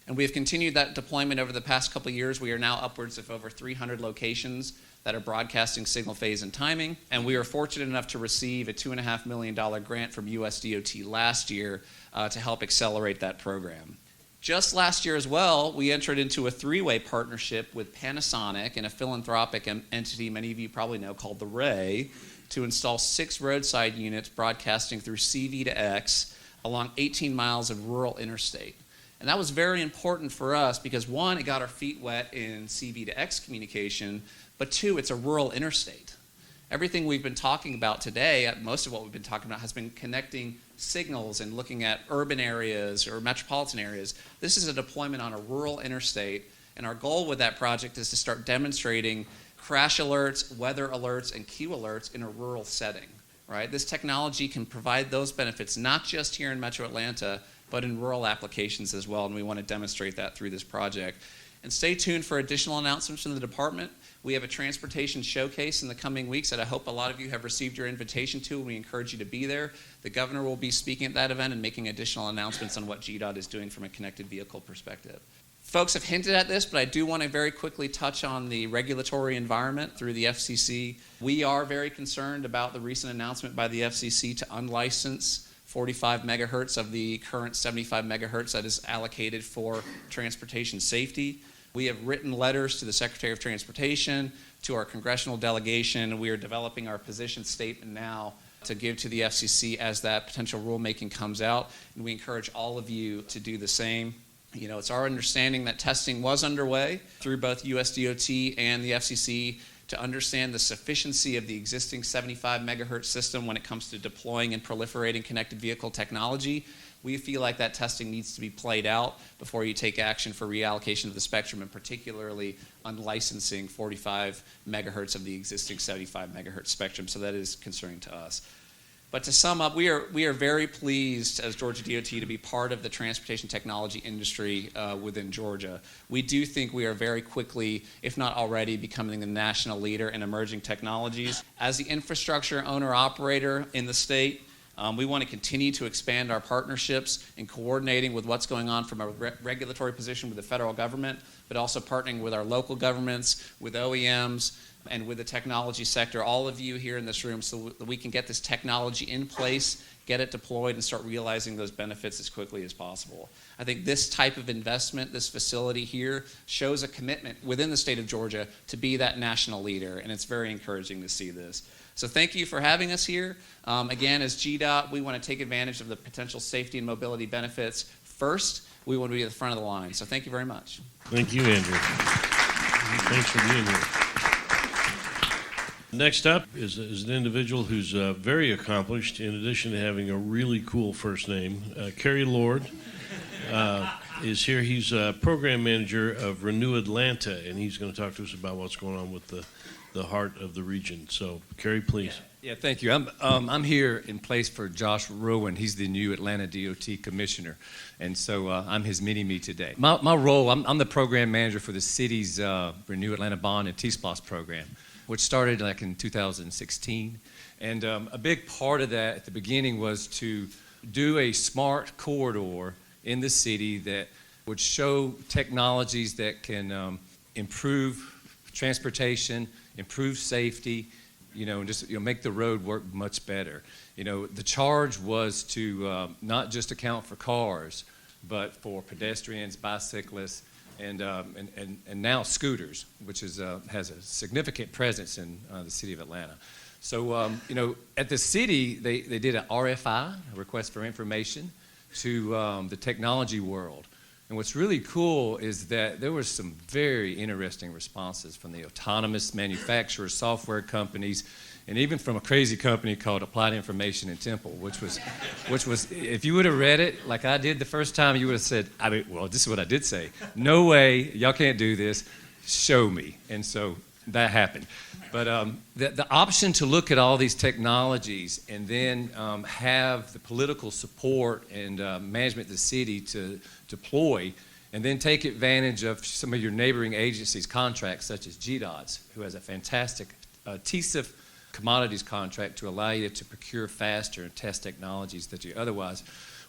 And we have continued that deployment over the past couple of years. We are now upwards of over 300 locations that are broadcasting signal phase and timing. And we are fortunate enough to receive a $2.5 million grant from US DOT last year to help accelerate that program. Just last year as well, we entered into a three-way partnership with Panasonic and a philanthropic entity many of you probably know called the Ray to install 6 roadside units broadcasting through CV2X along 18 miles of rural interstate. And that was very important for us because, one, it got our feet wet in CV2X communication, but two, it's a rural interstate. Everything we've been talking about today, most of what we've been talking about, has been connecting signals and looking at urban areas or metropolitan areas. This is a deployment on a rural interstate, and our goal with that project is to start demonstrating crash alerts, weather alerts, and queue alerts in a rural setting. Right? This technology can provide those benefits not just here in Metro Atlanta, but in rural applications as well, and we want to demonstrate that through this project. And stay tuned for additional announcements from the department. We have a transportation showcase in the coming weeks that I hope a lot of you have received your invitation to, and we encourage you to be there. The governor will be speaking at that event and making additional announcements on what GDOT is doing from a connected vehicle perspective. Folks have hinted at this, but I do want to very quickly touch on the regulatory environment through the FCC. We are very concerned about the recent announcement by the FCC to unlicense 45 megahertz of the current 75 megahertz that is allocated for transportation safety. We have written letters to the Secretary of Transportation, to our congressional delegation, and we are developing our position statement now to give to the FCC as that potential rulemaking comes out, and we encourage all of you to do the same. It's our understanding that testing was underway through both USDOT and the FCC to understand the sufficiency of the existing 75 megahertz system when it comes to deploying and proliferating connected vehicle technology. We feel like that testing needs to be played out before you take action for reallocation of the spectrum, and particularly unlicensing 45 megahertz of the existing 75 megahertz spectrum. So that is concerning to us. But to sum up, we are very pleased as Georgia DOT to be part of the transportation technology industry within Georgia. We do think we are very quickly, if not already, becoming the national leader in emerging technologies. As the infrastructure owner-operator in the state, we want to continue to expand our partnerships in coordinating with what's going on from a regulatory position with the federal government, but also partnering with our local governments, with OEMs, and with the technology sector, all of you here in this room, so that we can get this technology in place, get it deployed, and start realizing those benefits as quickly as possible. I think this type of investment, this facility here, shows a commitment within the state of Georgia to be that national leader, and it's very encouraging to see this. So thank you for having us here. Again, as GDOT, we want to take advantage of the potential safety and mobility benefits first. We want to be at the front of the line. So thank you very much. Thank you, Andrew. Thanks for being here. Next up is an individual who's very accomplished, in addition to having a really cool first name. Kerry Lord is here. He's program manager of Renew Atlanta, and he's going to talk to us about what's going on with the heart of the region. So, Kerry, please. Yeah, thank you. I'm here in place for Josh Rowan. He's the new Atlanta DOT commissioner, and so I'm his mini-me today. My role, I'm the program manager for the city's Renew Atlanta Bond and T-SPLOST program, which started like in 2016. And a big part of that at the beginning was to do a smart corridor in the city that would show technologies that can improve transportation, improve safety, and just make the road work much better. The charge was to not just account for cars, but for pedestrians, bicyclists, and now scooters, which has a significant presence in the city of Atlanta. So, at the city, they did an RFI, a request for information, to the technology world. And what's really cool is that there were some very interesting responses from the autonomous manufacturers, software companies, and even from a crazy company called Applied Information in Temple, which was, if you would have read it like I did the first time, you would have said, well, this is what I did say. No way, y'all can't do this. Show me. And so that happened. But the option to look at all these technologies and then have the political support and management of the city to deploy, and then take advantage of some of your neighboring agencies' contracts, such as GDOT's, who has a fantastic TSIF commodities contract to allow you to procure faster and test technologies that you otherwise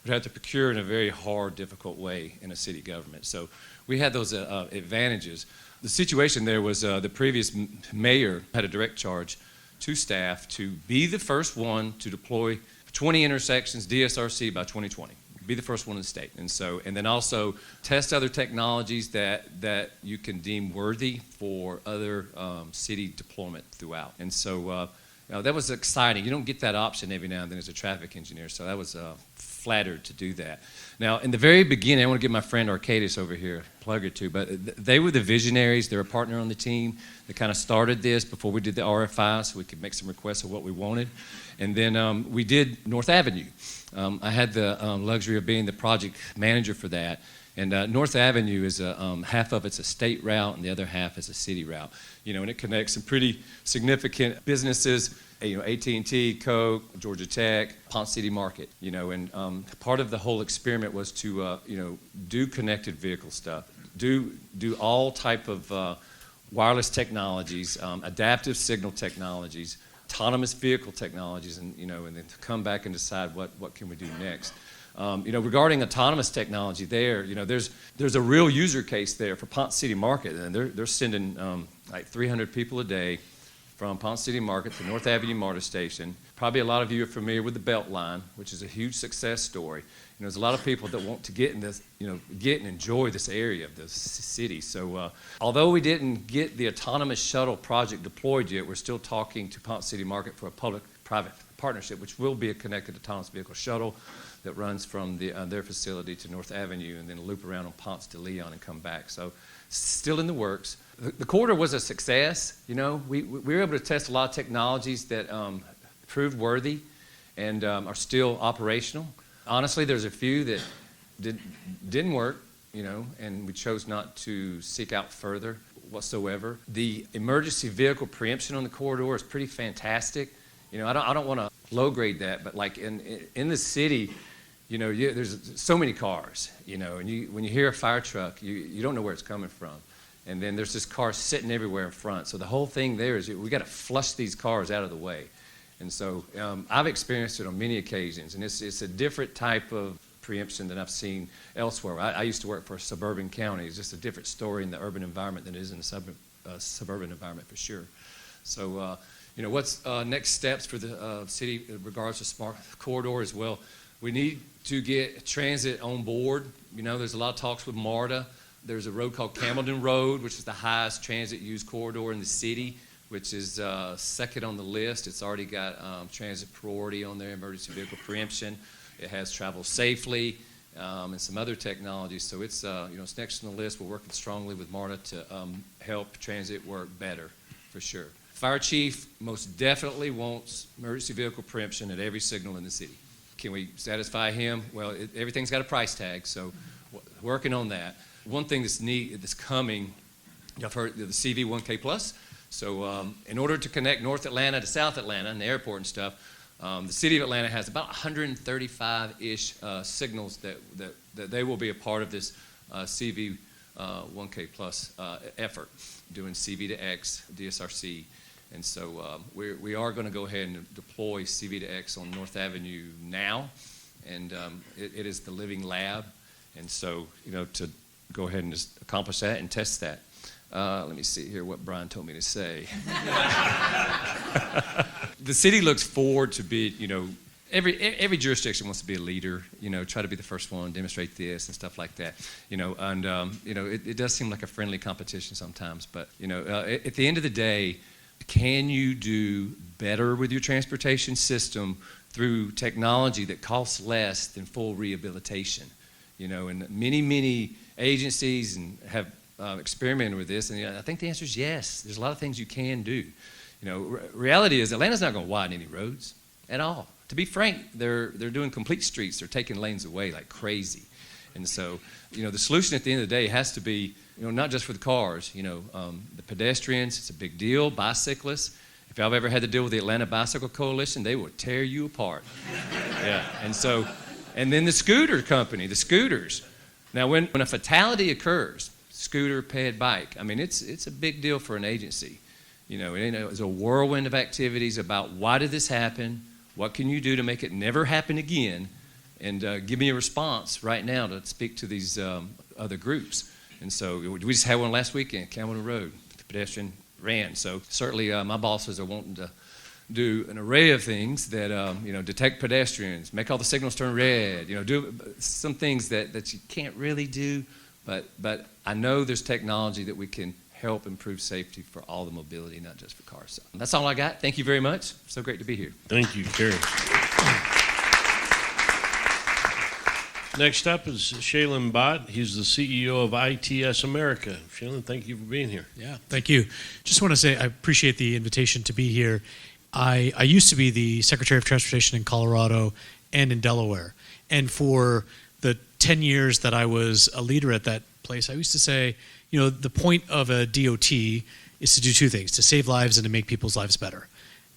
would have to procure in a very hard, difficult way in a city government. So we had those advantages. The situation there was the previous mayor had a direct charge to staff to be the first one to deploy 20 intersections DSRC by 2020. Be the first one in the state. And then also test other technologies that you can deem worthy for other city deployment throughout. And so that was exciting. You don't get that option every now and then as a traffic engineer, so I was flattered to do that. Now, in the very beginning, I want to give my friend Arcadis over here a plug or two, but they were the visionaries. They're a partner on the team. They kind of started this before we did the RFI so we could make some requests of what we wanted. And then we did North Avenue. I had the luxury of being the project manager for that. And North Avenue is half of it's a state route and the other half is a city route. And it connects some pretty significant businesses, AT&T, Coke, Georgia Tech, Ponce City Market, and part of the whole experiment was to, do connected vehicle stuff, do all type of wireless technologies, adaptive signal technologies, autonomous vehicle technologies, and then to come back and decide what can we do next. Regarding autonomous technology there, there's a real user case there for Ponce City Market, and they're sending like 300 people a day from Ponce City Market to North Avenue MARTA Station. Probably a lot of you are familiar with the Beltline, which is a huge success story. There's a lot of people that want to get in this, get and enjoy this area of the city. So although we didn't get the autonomous shuttle project deployed yet, we're still talking to Ponce City Market for a public-private partnership, which will be a connected autonomous vehicle shuttle that runs from their facility to North Avenue and then loop around on Ponce de Leon and come back. So still in the works. The corridor was a success. You know, we were able to test a lot of technologies that proved worthy and are still operational. Honestly, there's a few that didn't work, you know, and we chose not to seek out further whatsoever. The emergency vehicle preemption on the corridor is pretty fantastic. You know, I don't want to low grade that, but like in the city, you know, there's so many cars, you know, and when you hear a fire truck, you don't know where it's coming from. And then there's this car sitting everywhere in front. So the whole thing there is we got to flush these cars out of the way. And so I've experienced it on many occasions, and it's a different type of preemption than I've seen elsewhere. I used to work for a suburban county. It's just a different story in the urban environment than it is in the suburban environment for sure. So, you know, what's next steps for the city in regards to smart corridor as well? We need to get transit on board. You know, there's a lot of talks with MARTA. There's a road called Camden Road, which is the highest transit used corridor in the city, which is second on the list. It's already got transit priority on there, emergency vehicle preemption. It has travel safely and some other technologies. So it's, you know, it's next on the list. We're working strongly with MARTA to help transit work better, for sure. Fire chief most definitely wants emergency vehicle preemption at every signal in the city. Can we satisfy him? Well, everything's got a price tag, so working on that. One thing that's neat, that's coming, I've heard the CV1K Plus. So in order to connect North Atlanta to South Atlanta and the airport and stuff, the city of Atlanta has about 135-ish signals that they will be a part of this CV1K Plus effort, doing CV to X, DSRC. And so we are going to go ahead and deploy CV to X on North Avenue now, and it is the living lab. And so, you know, to go ahead and just accomplish that and test that. Let me see here what Brian told me to say. The city looks forward to be, you know, every jurisdiction wants to be a leader, you know, try to be the first one, demonstrate this and stuff like that, you know, and, you know, it does seem like a friendly competition sometimes, but, you know, at the end of the day, can you do better with your transportation system through technology that costs less than full rehabilitation? You know, and many agencies have experimented with this, and you know, I think the answer is yes. There's a lot of things you can do. You know, reality is Atlanta's not going to widen any roads at all. To be frank, they're doing complete streets. They're taking lanes away like crazy. And so, you know, the solution at the end of the day has to be, you know, not just for the cars, you know, the pedestrians, it's a big deal, bicyclists. If y'all have ever had to deal with the Atlanta Bicycle Coalition, they will tear you apart. Yeah, and so, and then the scooter company, the scooters. Now, when a fatality occurs, scooter, ped, bike, I mean, it's a big deal for an agency. You know, it's a whirlwind of activities about why did this happen, what can you do to make it never happen again, and give me a response right now to speak to these other groups. And so we just had one last weekend, Camden Road, the pedestrian ran. So certainly my bosses are wanting to do an array of things that, you know, detect pedestrians, make all the signals turn red, you know, do some things that you can't really do, but I know there's technology that we can help improve safety for all the mobility, not just for cars. So that's all I got. Thank you very much. So great to be here. Thank you, Terry. Next up is Shaylin Bott. He's the CEO of ITS America. Shaylin, thank you for being here. Yeah, thank you. Just want to say I appreciate the invitation to be here. I used to be the Secretary of Transportation in Colorado and in Delaware. And for the 10 years that I was a leader at that place, I used to say, you know, the point of a DOT is to do two things, to save lives and to make people's lives better.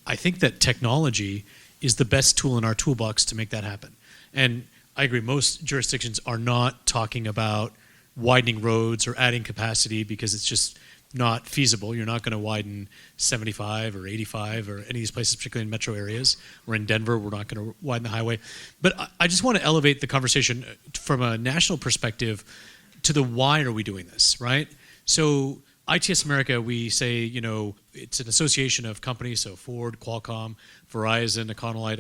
I think that technology is the best tool in our toolbox to make that happen. And I agree, most jurisdictions are not talking about widening roads or adding capacity because it's just not feasible. You're not going to widen 75 or 85 or any of these places, particularly in metro areas. Or in Denver, we're not going to widen the highway. But I just want to elevate the conversation from a national perspective to the why are we doing this, right? So ITS America, we say, you know, it's an association of companies, so Ford, Qualcomm, Verizon, Econolite,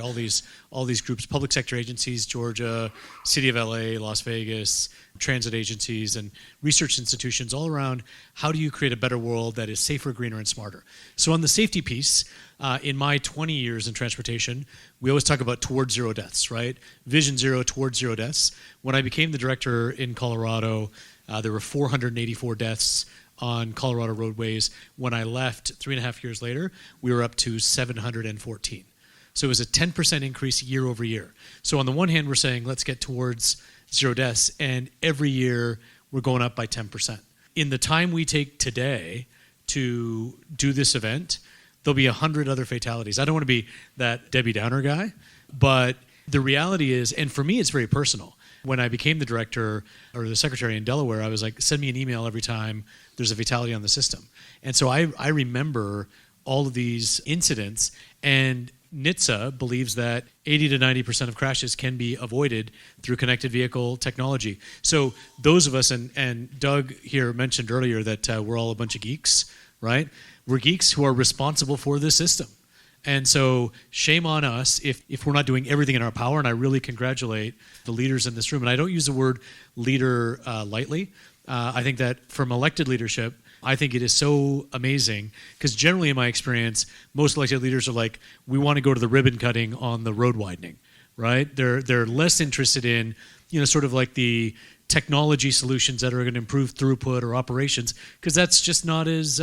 all these groups, public sector agencies, Georgia, City of LA, Las Vegas, transit agencies, and research institutions all around how do you create a better world that is safer, greener, and smarter. So on the safety piece, in my 20 years in transportation, we always talk about towards zero deaths, right? Vision zero towards zero deaths. When I became the director in Colorado, there were 484 deaths on Colorado roadways. When I left 3.5 years later, we were up to 714. So it was a 10% increase year over year. So on the one hand, we're saying let's get towards zero deaths, and every year we're going up by 10%. In the time we take today to do this event, there'll be 100 other fatalities. I don't want to be that Debbie Downer guy, but the reality is, and for me it's very personal, when I became the director or the secretary in Delaware, I was like, send me an email every time there's a fatality on the system. And so I remember all of these incidents, and NHTSA believes that 80 to 90% of crashes can be avoided through connected vehicle technology. So those of us, and Doug here mentioned earlier that we're all a bunch of geeks, right? We're geeks who are responsible for this system. And so shame on us if we're not doing everything in our power, and I really congratulate the leaders in this room. And I don't use the word leader lightly. I think that from elected leadership, I think it is so amazing because generally in my experience, most elected leaders are like, we want to go to the ribbon cutting on the road widening, right? They're less interested in, sort of like the technology solutions that are going to improve throughput or operations, because that's just not as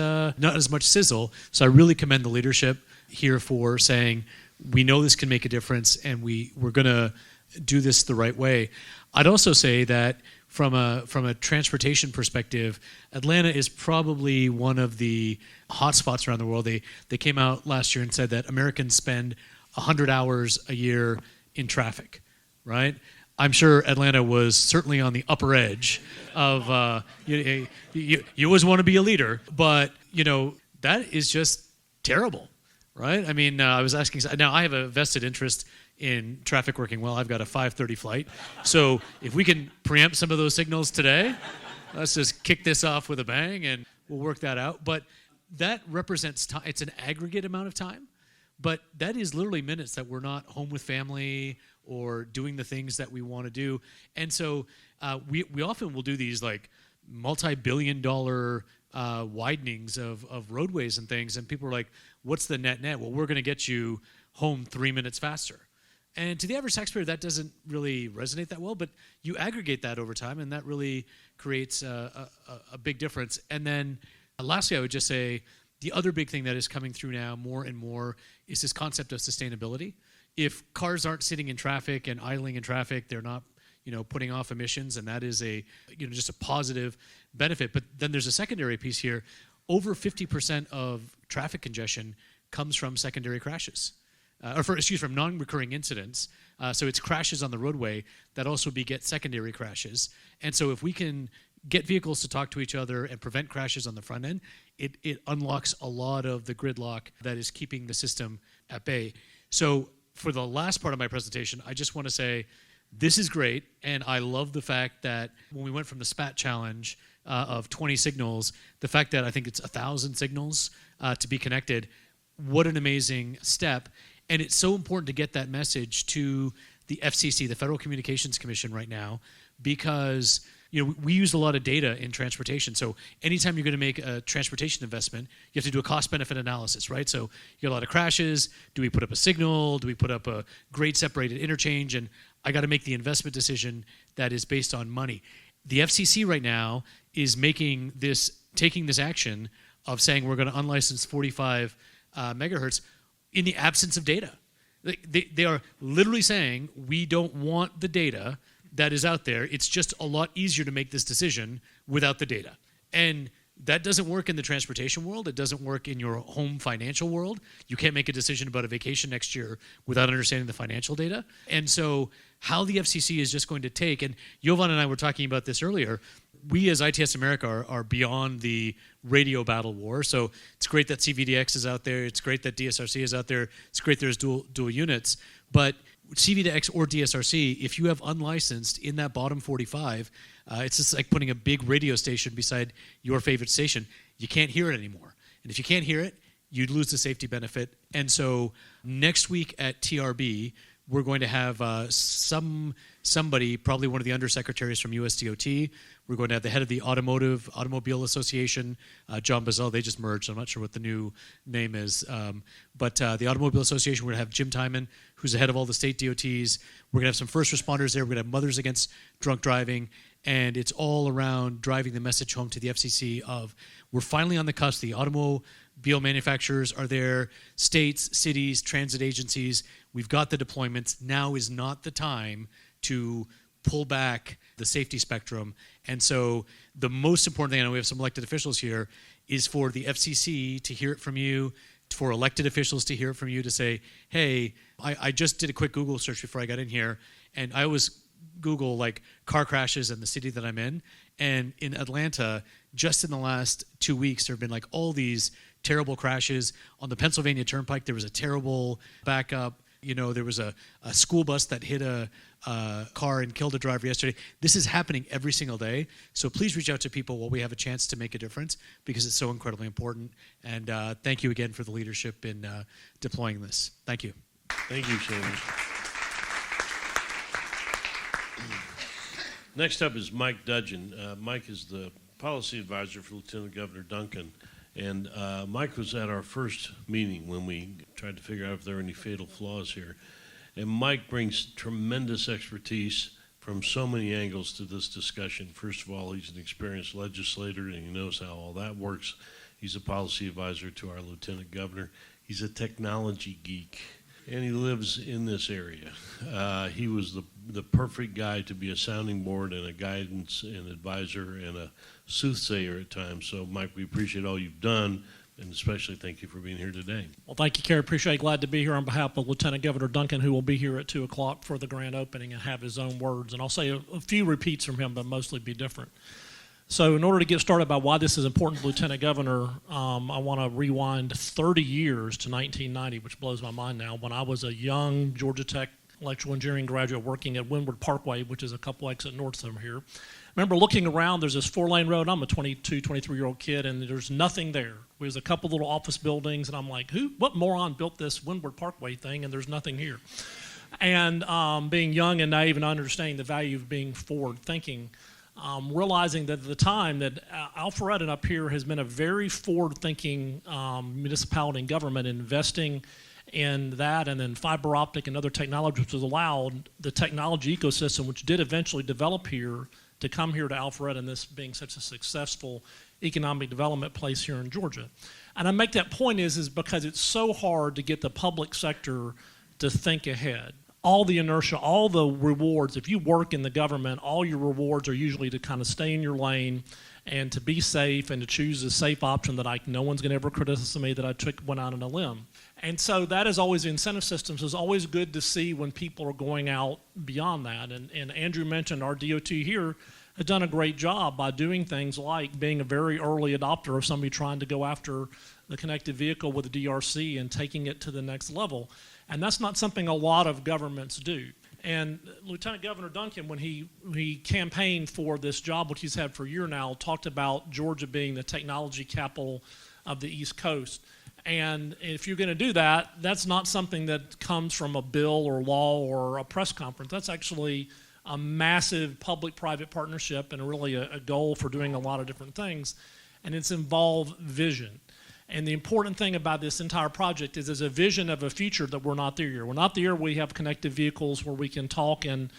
much sizzle. So I really commend the leadership here for saying, we know this can make a difference and we're going to do this the right way. I'd also say that from a transportation perspective, Atlanta is probably one of the hotspots around the world. They came out last year and said that Americans spend 100 hours a year in traffic, right? I'm sure Atlanta was certainly on the upper edge of, you always want to be a leader, but, that is just terrible, right? I mean, I was asking, now I have a vested interest in traffic working well. I've got a 5:30 flight. So if we can preempt some of those signals today, let's just kick this off with a bang and we'll work that out. But that represents time. It's an aggregate amount of time, but that is literally minutes that we're not home with family or doing the things that we want to do. And so we often will do these like multi-billion-dollar widenings of roadways and things, and people are like, what's the net? Well, we're going to get you home 3 minutes faster. And to the average taxpayer, that doesn't really resonate that well, but you aggregate that over time, and that really creates a big difference. And then lastly, I would just say the other big thing that is coming through now more and more is this concept of sustainability. If cars aren't sitting in traffic and idling in traffic, they're not putting off emissions, and that is just a positive benefit. But then there's a secondary piece here. Over 50% of traffic congestion comes from secondary crashes. From non-recurring incidents. So it's crashes on the roadway that also beget secondary crashes. And so if we can get vehicles to talk to each other and prevent crashes on the front end, it unlocks a lot of the gridlock that is keeping the system at bay. So for the last part of my presentation, I just want to say this is great, and I love the fact that when we went from the SPAT challenge of 20 signals, the fact that I think it's 1,000 signals to be connected, what an amazing step. And it's so important to get that message to the FCC, the Federal Communications Commission right now, because we use a lot of data in transportation. So anytime you're going to make a transportation investment, you have to do a cost-benefit analysis, right? So you get a lot of crashes. Do we put up a signal? Do we put up a grade-separated interchange? And I got to make the investment decision that is based on money. The FCC right now is taking this action of saying we're going to unlicense 45 megahertz in the absence of data. They are literally saying we don't want the data that is out there. It's just a lot easier to make this decision without the data. And that doesn't work in the transportation world. It doesn't work in your home financial world. You can't make a decision about a vacation next year without understanding the financial data. And so how the FCC is just going to take, and Jovan and I were talking about this earlier, we as ITS America are beyond the radio battle war. So it's great that CVDX is out there. It's great that DSRC is out there. It's great there's dual units. But CVDX or DSRC, if you have unlicensed in that bottom 45, it's just like putting a big radio station beside your favorite station. You can't hear it anymore. And if you can't hear it, you'd lose the safety benefit. And so next week at TRB, we're going to have somebody, probably one of the undersecretaries from USDOT. We're going to have the head of the Automobile Association, John Bazell. They just merged. I'm not sure what the new name is. But the Automobile Association, we're going to have Jim Timon, who's the head of all the state DOTs. We're going to have some first responders there. We're going to have Mothers Against Drunk Driving. And it's all around driving the message home to the FCC of we're finally on the cusp. The automobile manufacturers are there, states, cities, transit agencies. We've got the deployments. Now is not the time to pull back the safety spectrum. And so the most important thing, I know we have some elected officials here, is for the FCC to hear it from you, for elected officials to hear it from you, to say, hey, I just did a quick Google search before I got in here, and I always Google like car crashes in the city that I'm in. And in Atlanta, just in the last 2 weeks, there have been like all these terrible crashes. On the Pennsylvania Turnpike, there was a terrible backup. You know, there was a school bus that hit a car and killed a driver yesterday. This is happening every single day. So please reach out to people while we have a chance to make a difference, because it's so incredibly important. And thank you again for the leadership in deploying this. Thank you. Thank you, Shannon. Next up is Mike Dudgeon. Mike is the policy advisor for Lieutenant Governor Duncan. And Mike was at our first meeting when we tried to figure out if there were any fatal flaws here. And Mike brings tremendous expertise from so many angles to this discussion. First of all, he's an experienced legislator, and he knows how all that works. He's a policy advisor to our Lieutenant Governor. He's a technology geek, and he lives in this area. He was the perfect guy to be a sounding board and a guidance and advisor and a soothsayer at times. So, Mike, we appreciate all you've done, and especially thank you for being here today. Well, thank you, Kerry. Appreciate it. Glad to be here on behalf of Lieutenant Governor Duncan, who will be here at 2 o'clock for the grand opening and have his own words. And I'll say a few repeats from him, but mostly be different. So in order to get started about why this is important to Lieutenant Governor, I want to rewind 30 years to 1990, which blows my mind now, when I was a young Georgia Tech electrical engineering graduate working at Windward Parkway, which is a couple exits north from here. I remember looking around, there's this 4-lane road. I'm a 22, 23-year-old kid, and there's nothing there. There's a couple little office buildings, and I'm like, what moron built this Windward Parkway thing, and there's nothing here? And being young and naive and understanding the value of being forward-thinking, realizing that at the time that Alpharetta up here has been a very forward-thinking municipality and government, investing in that, and then fiber optic and other technology, which has allowed the technology ecosystem, which did eventually develop here, to come here to Alpharetta, and this being such a successful economic development place here in Georgia. And I make that point is because it's so hard to get the public sector to think ahead. All the inertia, all the rewards, if you work in the government, all your rewards are usually to kind of stay in your lane and to be safe and to choose a safe option that no one's going to ever criticize me that I went out on a limb. And so that is always, the incentive systems is always good to see when people are going out beyond that. And Andrew mentioned our DOT here has done a great job by doing things like being a very early adopter of somebody trying to go after the connected vehicle with the DRC and taking it to the next level. And that's not something a lot of governments do. And Lieutenant Governor Duncan, when he campaigned for this job, which he's had for a year now, talked about Georgia being the technology capital of the East Coast. And if you're going to do that, that's not something that comes from a bill or law or a press conference. That's actually a massive public-private partnership and really a goal for doing a lot of different things. And it's involved vision. And the important thing about this entire project is there's a vision of a future that we're not there yet. We're not there where we have connected vehicles where we can talk and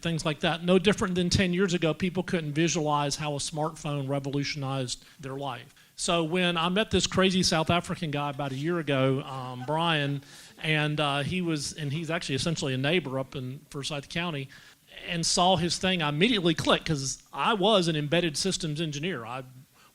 things like that. No different than 10 years ago, people couldn't visualize how a smartphone revolutionized their life. So when I met this crazy South African guy about a year ago, Brian, and he's actually essentially a neighbor up in Forsyth County, and saw his thing, I immediately clicked because I was an embedded systems engineer. I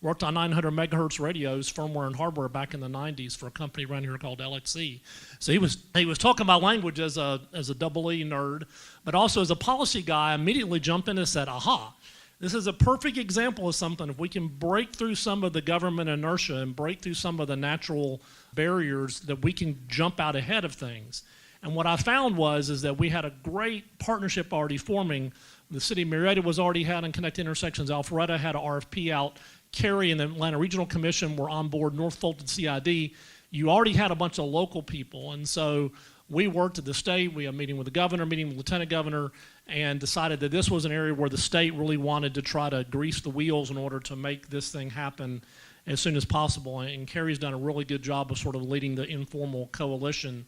worked on 900 megahertz radios, firmware and hardware back in the 90s for a company around here called LXE. So he was talking about language as a double E nerd, but also as a policy guy, I immediately jumped in and said, aha, this is a perfect example of something. If we can break through some of the government inertia and break through some of the natural barriers, that we can jump out ahead of things. And what I found is that we had a great partnership already forming. The city of Marietta was already had in Connect Intersections. Alpharetta had an RFP out. Kerry and the Atlanta Regional Commission were on board. North Fulton CID. you already had a bunch of local people. And so we worked at the state. We had a meeting with the governor, meeting with the lieutenant governor, and decided that this was an area where the state really wanted to try to grease the wheels in order to make this thing happen as soon as possible. And Kerry's done a really good job of sort of leading the informal coalition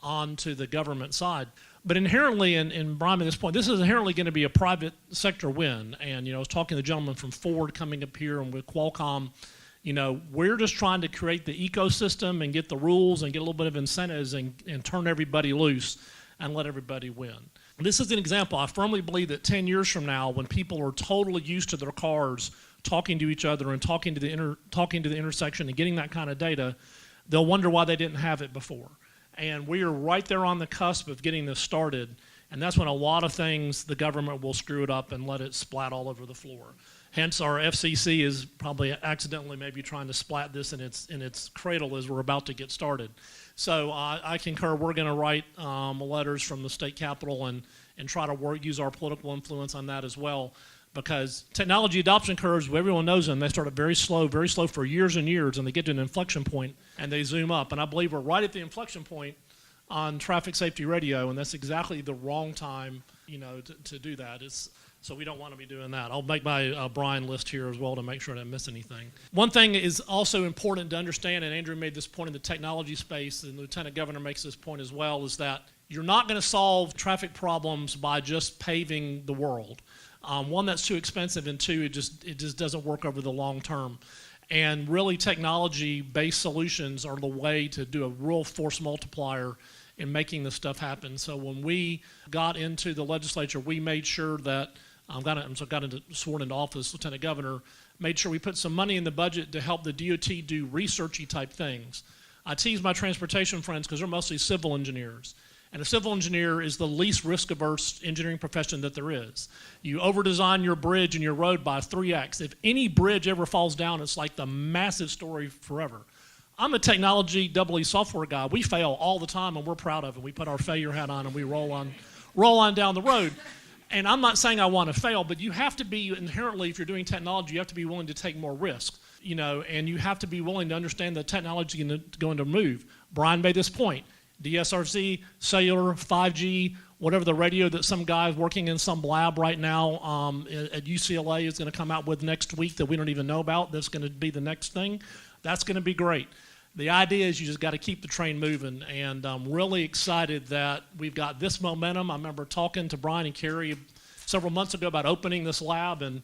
onto the government side. But inherently, and Brian at this point, this is inherently going to be a private sector win. And, I was talking to the gentleman from Ford coming up here and with Qualcomm, we're just trying to create the ecosystem and get the rules and get a little bit of incentives and turn everybody loose and let everybody win. This is an example. I firmly believe that 10 years from now, when people are totally used to their cars talking to each other and talking to the intersection and getting that kind of data, they'll wonder why they didn't have it before. And we are right there on the cusp of getting this started, and that's when a lot of things, the government will screw it up and let it splat all over the floor. Hence, our FCC is probably accidentally maybe trying to splat this in its cradle as we're about to get started. So I concur. We're going to write letters from the state capitol and try to use our political influence on that as well, because technology adoption curves, everyone knows them, they start very slow for years and years, and they get to an inflection point and they zoom up. And I believe we're right at the inflection point on traffic safety radio, and that's exactly the wrong time, to do that. So we don't want to be doing that. I'll make my Brian list here as well to make sure I don't miss anything. One thing is also important to understand, and Andrew made this point in the technology space, and the Lieutenant Governor makes this point as well, is that you're not going to solve traffic problems by just paving the world. One, that's too expensive, and two, it just doesn't work over the long term. And really, technology-based solutions are the way to do a real force multiplier in making this stuff happen. So when we got into the legislature, we made sure that sworn into office, Lieutenant Governor, made sure we put some money in the budget to help the DOT do researchy type things. I tease my transportation friends because they're mostly civil engineers. And a civil engineer is the least risk-averse engineering profession that there is. You over-design your bridge and your road by 3x. If any bridge ever falls down, it's like the massive story forever. I'm a technology EE software guy. We fail all the time, and we're proud of it. We put our failure hat on, and we roll on down the road. And I'm not saying I want to fail, but you have to be inherently, if you're doing technology, you have to be willing to take more risk, and you have to be willing to understand the technology is going to move. Brian made this point. DSRC, cellular, 5G, whatever the radio that some guy is working in some lab right now at UCLA is going to come out with next week that we don't even know about, that's going to be the next thing, that's going to be great. The idea is you just got to keep the train moving, and I'm really excited that we've got this momentum. I remember talking to Brian and Kerry several months ago about opening this lab and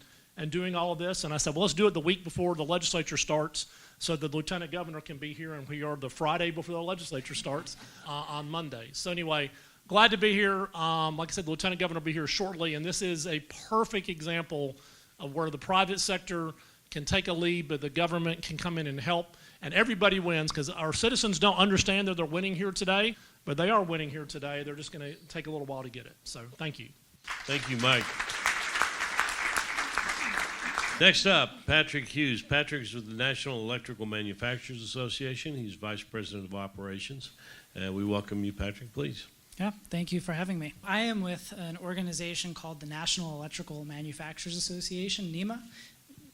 doing all of this, and I said, well, let's do it the week before the legislature starts so the Lieutenant Governor can be here, and we are the Friday before the legislature starts on Monday. So anyway, glad to be here. Like I said, the Lieutenant Governor will be here shortly, and this is a perfect example of where the private sector can take a lead, but the government can come in and help, and everybody wins, because our citizens don't understand that they're winning here today, but they are winning here today. They're just going to take a little while to get it. So thank you. Thank you, Mike. Next up, Patrick Hughes. Patrick's with the National Electrical Manufacturers Association. He's Vice President of Operations. We welcome you, Patrick, please. Yeah, thank you for having me. I am with an organization called the National Electrical Manufacturers Association, NEMA.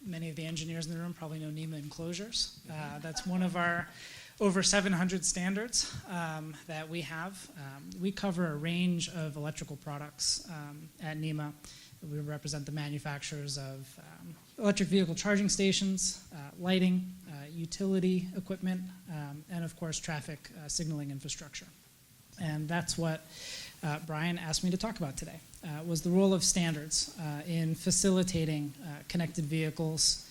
Many of the engineers in the room probably know NEMA enclosures. That's one of our over 700 standards that we have. We cover a range of electrical products at NEMA. We represent the manufacturers of electric vehicle charging stations, lighting, utility equipment, and of course traffic signaling infrastructure. And that's what Brian asked me to talk about today, was the role of standards in facilitating connected vehicles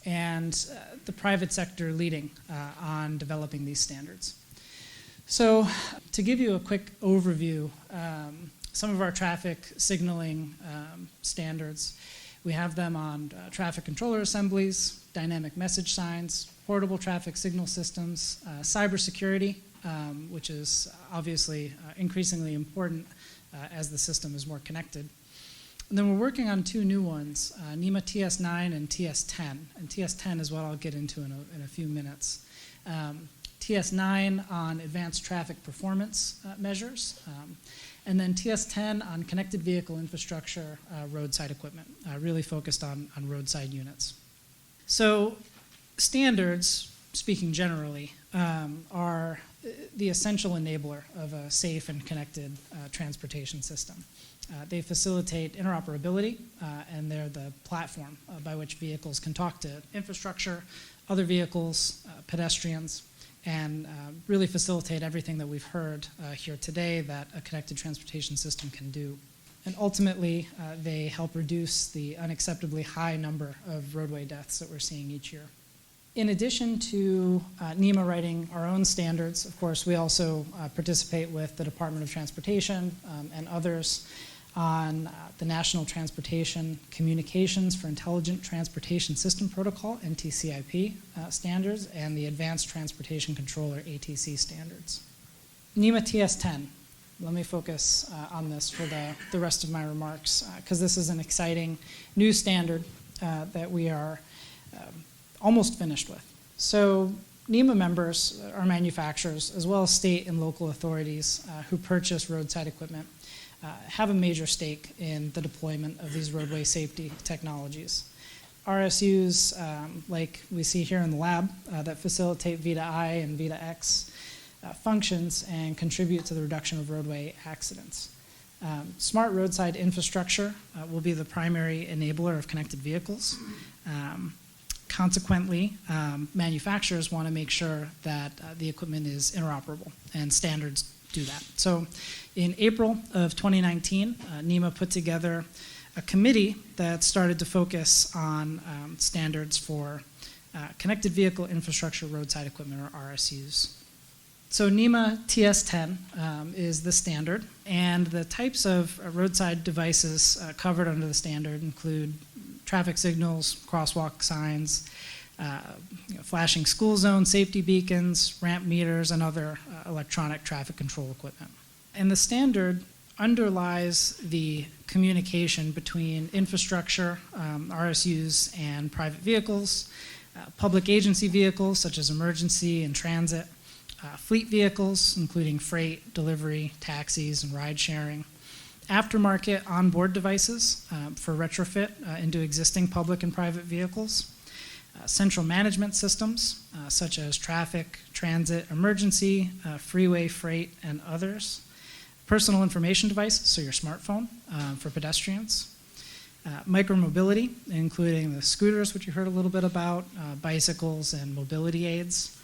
and the private sector leading on developing these standards. So to give you a quick overview, some of our traffic signaling standards, we have them on traffic controller assemblies, dynamic message signs, portable traffic signal systems, cybersecurity, which is obviously increasingly important as the system is more connected. And then we're working on two new ones, NEMA TS9 and TS10. And TS10 is what I'll get into in a few minutes. TS9 on advanced traffic performance measures, and then TS10 on connected vehicle infrastructure, roadside equipment, really focused on roadside units. So standards, speaking generally, are the essential enabler of a safe and connected transportation system. They facilitate interoperability, and they're the platform by which vehicles can talk to infrastructure, other vehicles, pedestrians, and really facilitate everything that we've heard here today that a connected transportation system can do. And ultimately, they help reduce the unacceptably high number of roadway deaths that we're seeing each year. In addition to NEMA writing our own standards, of course, we also participate with the Department of Transportation and others on the National Transportation Communications for Intelligent Transportation System Protocol, NTCIP standards, and the Advanced Transportation Controller, ATC standards. NEMA TS10. Let me focus on this for the rest of my remarks, because this is an exciting new standard that we are almost finished with. So NEMA members are manufacturers, as well as state and local authorities who purchase roadside equipment, have a major stake in the deployment of these roadway safety technologies. RSUs, like we see here in the lab, that facilitate V2I and V2X functions and contribute to the reduction of roadway accidents. Smart roadside infrastructure will be the primary enabler of connected vehicles. Consequently, manufacturers want to make sure that the equipment is interoperable, and standards do that. So in April of 2019, NEMA put together a committee that started to focus on standards for connected vehicle infrastructure roadside equipment, or RSUs. So NEMA TS10 is the standard, and the types of roadside devices covered under the standard include traffic signals, crosswalk signs, flashing school zone safety beacons, ramp meters, and other electronic traffic control equipment. And the standard underlies the communication between infrastructure, RSUs, and private vehicles, public agency vehicles such as emergency and transit, fleet vehicles including freight, delivery, taxis, and ride sharing, aftermarket onboard devices for retrofit into existing public and private vehicles, central management systems such as traffic, transit, emergency, freeway, freight, and others, personal information devices, so your smartphone for pedestrians, micromobility, including the scooters, which you heard a little bit about, bicycles and mobility aids,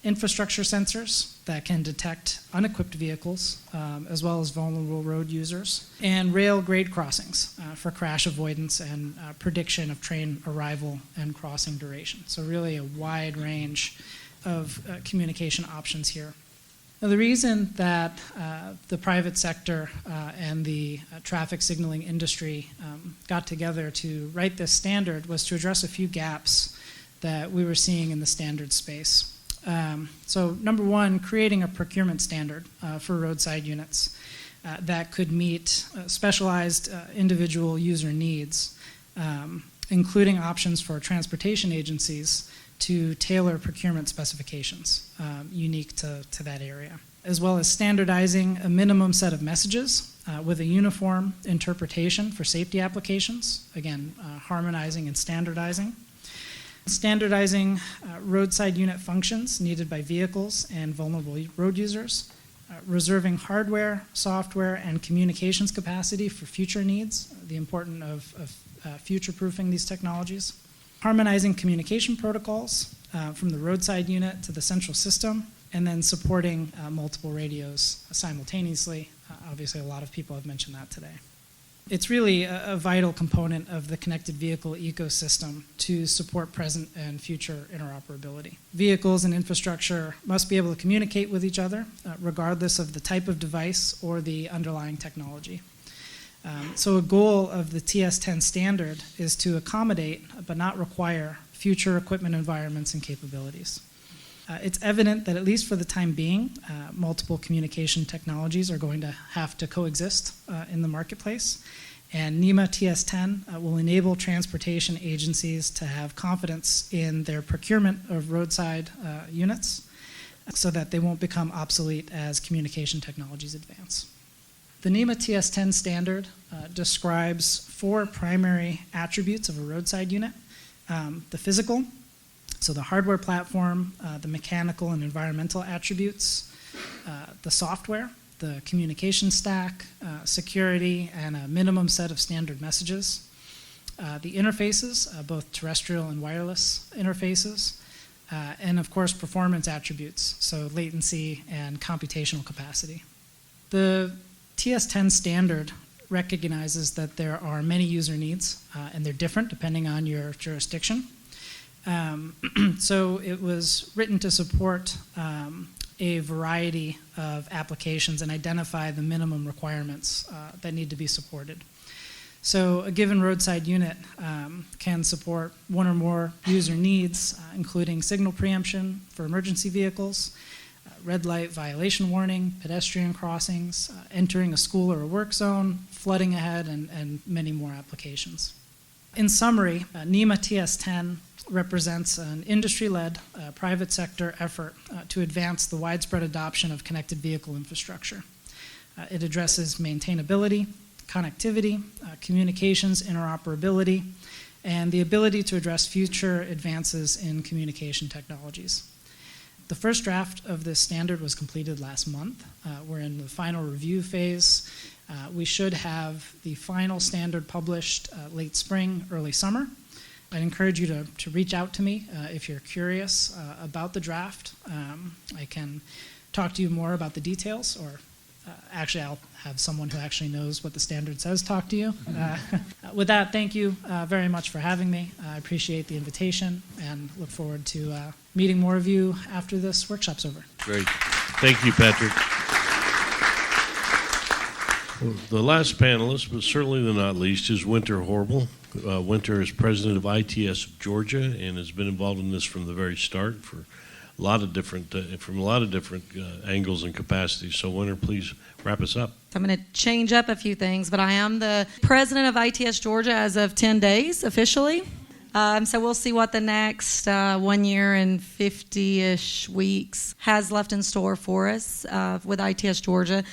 infrastructure sensors that can detect unequipped vehicles as well as vulnerable road users, and rail grade crossings for crash avoidance and prediction of train arrival and crossing duration. So really a wide range of communication options here. Now, the reason that the private sector and the traffic signaling industry got together to write this standard was to address a few gaps that we were seeing in the standard space. So number one, creating a procurement standard for roadside units that could meet specialized individual user needs, including options for transportation agencies to tailor procurement specifications unique to that area, as well as standardizing a minimum set of messages with a uniform interpretation for safety applications, again, harmonizing and standardizing. Standardizing roadside unit functions needed by vehicles and vulnerable road users, reserving hardware, software, and communications capacity for future needs, the importance of future-proofing these technologies, harmonizing communication protocols from the roadside unit to the central system, and then supporting multiple radios simultaneously. Obviously, a lot of people have mentioned that today. It's really a vital component of the connected vehicle ecosystem to support present and future interoperability. Vehicles and infrastructure must be able to communicate with each other, regardless of the type of device or the underlying technology. So a goal of the TS10 standard is to accommodate, but not require, future equipment environments and capabilities. It's evident that at least for the time being, multiple communication technologies are going to have to coexist in the marketplace, and NEMA TS10 will enable transportation agencies to have confidence in their procurement of roadside units so that they won't become obsolete as communication technologies advance. The NEMA TS10 standard describes 4 primary attributes of a roadside unit: the physical, So the hardware platform, the mechanical and environmental attributes, the software, the communication stack, security, and a minimum set of standard messages. The interfaces, both terrestrial and wireless interfaces, and of course performance attributes, so latency and computational capacity. The TS10 standard recognizes that there are many user needs, and they're different depending on your jurisdiction. So it was written to support a variety of applications and identify the minimum requirements that need to be supported. So a given roadside unit can support one or more user needs, including signal preemption for emergency vehicles, red light violation warning, pedestrian crossings, entering a school or a work zone, flooding ahead, and many more applications. In summary, NEMA TS10 represents an industry-led private sector effort to advance the widespread adoption of connected vehicle infrastructure. It addresses maintainability, connectivity, communications interoperability, and the ability to address future advances in communication technologies. The first draft of this standard was completed last month. We're in the final review phase. We should have the final standard published late spring, early summer. I'd encourage you to reach out to me if you're curious about the draft. I can talk to you more about the details, or actually I'll have someone who actually knows what the standard says talk to you. With that, thank you very much for having me. I appreciate the invitation and look forward to meeting more of you after this workshop's over. Great. Thank you, Patrick. Well, the last panelist, but certainly the not least, is Winter Horrible. Winter is president of ITS of Georgia and has been involved in this from the very start for a lot of different angles and capacities. So, Winter, please wrap us up. I'm going to change up a few things, but I am the president of ITS Georgia as of 10 days officially. So we'll see what the next 1 year and 50-ish weeks has left in store for us with ITS Georgia.